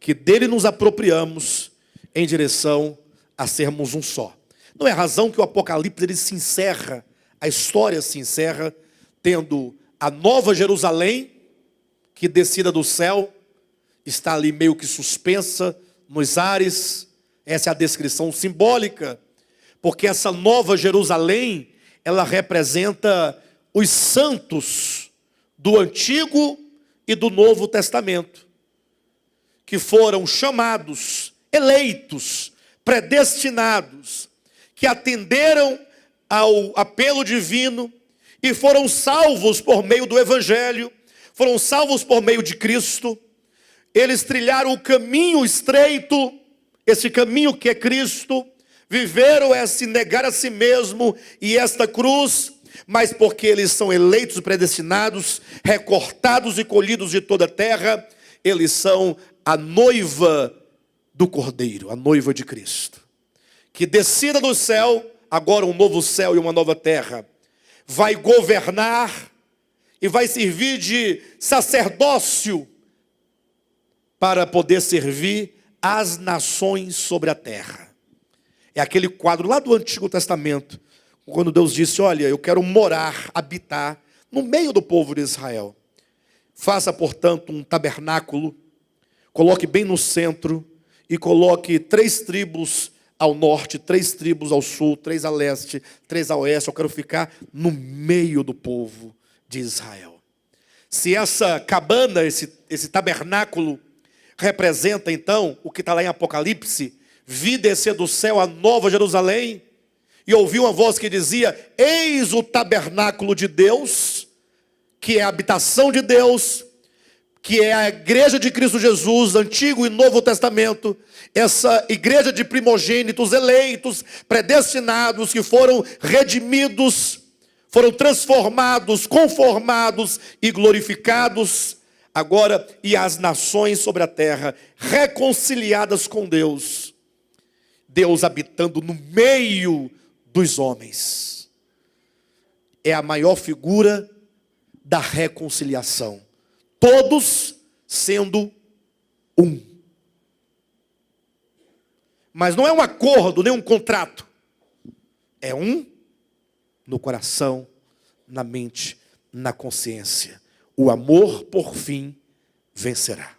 que dele nos apropriamos em direção a sermos um só. Não é razão que o Apocalipse ele se encerra, a história se encerra, tendo a nova Jerusalém, que descida do céu, está ali meio que suspensa nos ares. Essa é a descrição simbólica, porque essa nova Jerusalém, ela representa os santos do Antigo e do Novo Testamento, que foram chamados, eleitos, predestinados, que atenderam ao apelo divino e foram salvos por meio do Evangelho, foram salvos por meio de Cristo. Eles trilharam o caminho estreito, esse caminho que é Cristo, viveram esse negar a si mesmo e esta cruz, mas porque eles são eleitos e predestinados, recortados e colhidos de toda a terra, eles são a noiva do Cordeiro, a noiva de Cristo, que descida do céu, agora um novo céu e uma nova terra, vai governar e vai servir de sacerdócio para poder servir as nações sobre a terra. É aquele quadro lá do Antigo Testamento, quando Deus disse, olha, eu quero morar, habitar no meio do povo de Israel. Faça, portanto, um tabernáculo, coloque bem no centro e coloque 3 tribos ao norte, 3 tribos ao sul, 3 a leste, 3 a oeste. Eu quero ficar no meio do povo de Israel. Se essa cabana, esse tabernáculo, representa então o que está lá em Apocalipse, vi descer do céu a nova Jerusalém, e ouvi uma voz que dizia, eis o tabernáculo de Deus, que é a habitação de Deus, que é a igreja de Cristo Jesus, Antigo e Novo Testamento, essa igreja de primogênitos eleitos, predestinados, que foram redimidos, foram transformados, conformados e glorificados, Agora, e as nações sobre a terra, reconciliadas com Deus, Deus habitando no meio dos homens. É a maior figura da reconciliação. Todos sendo um. Mas não é um acordo, nem um contrato. É um no coração, na mente, na consciência. O amor, por fim, vencerá.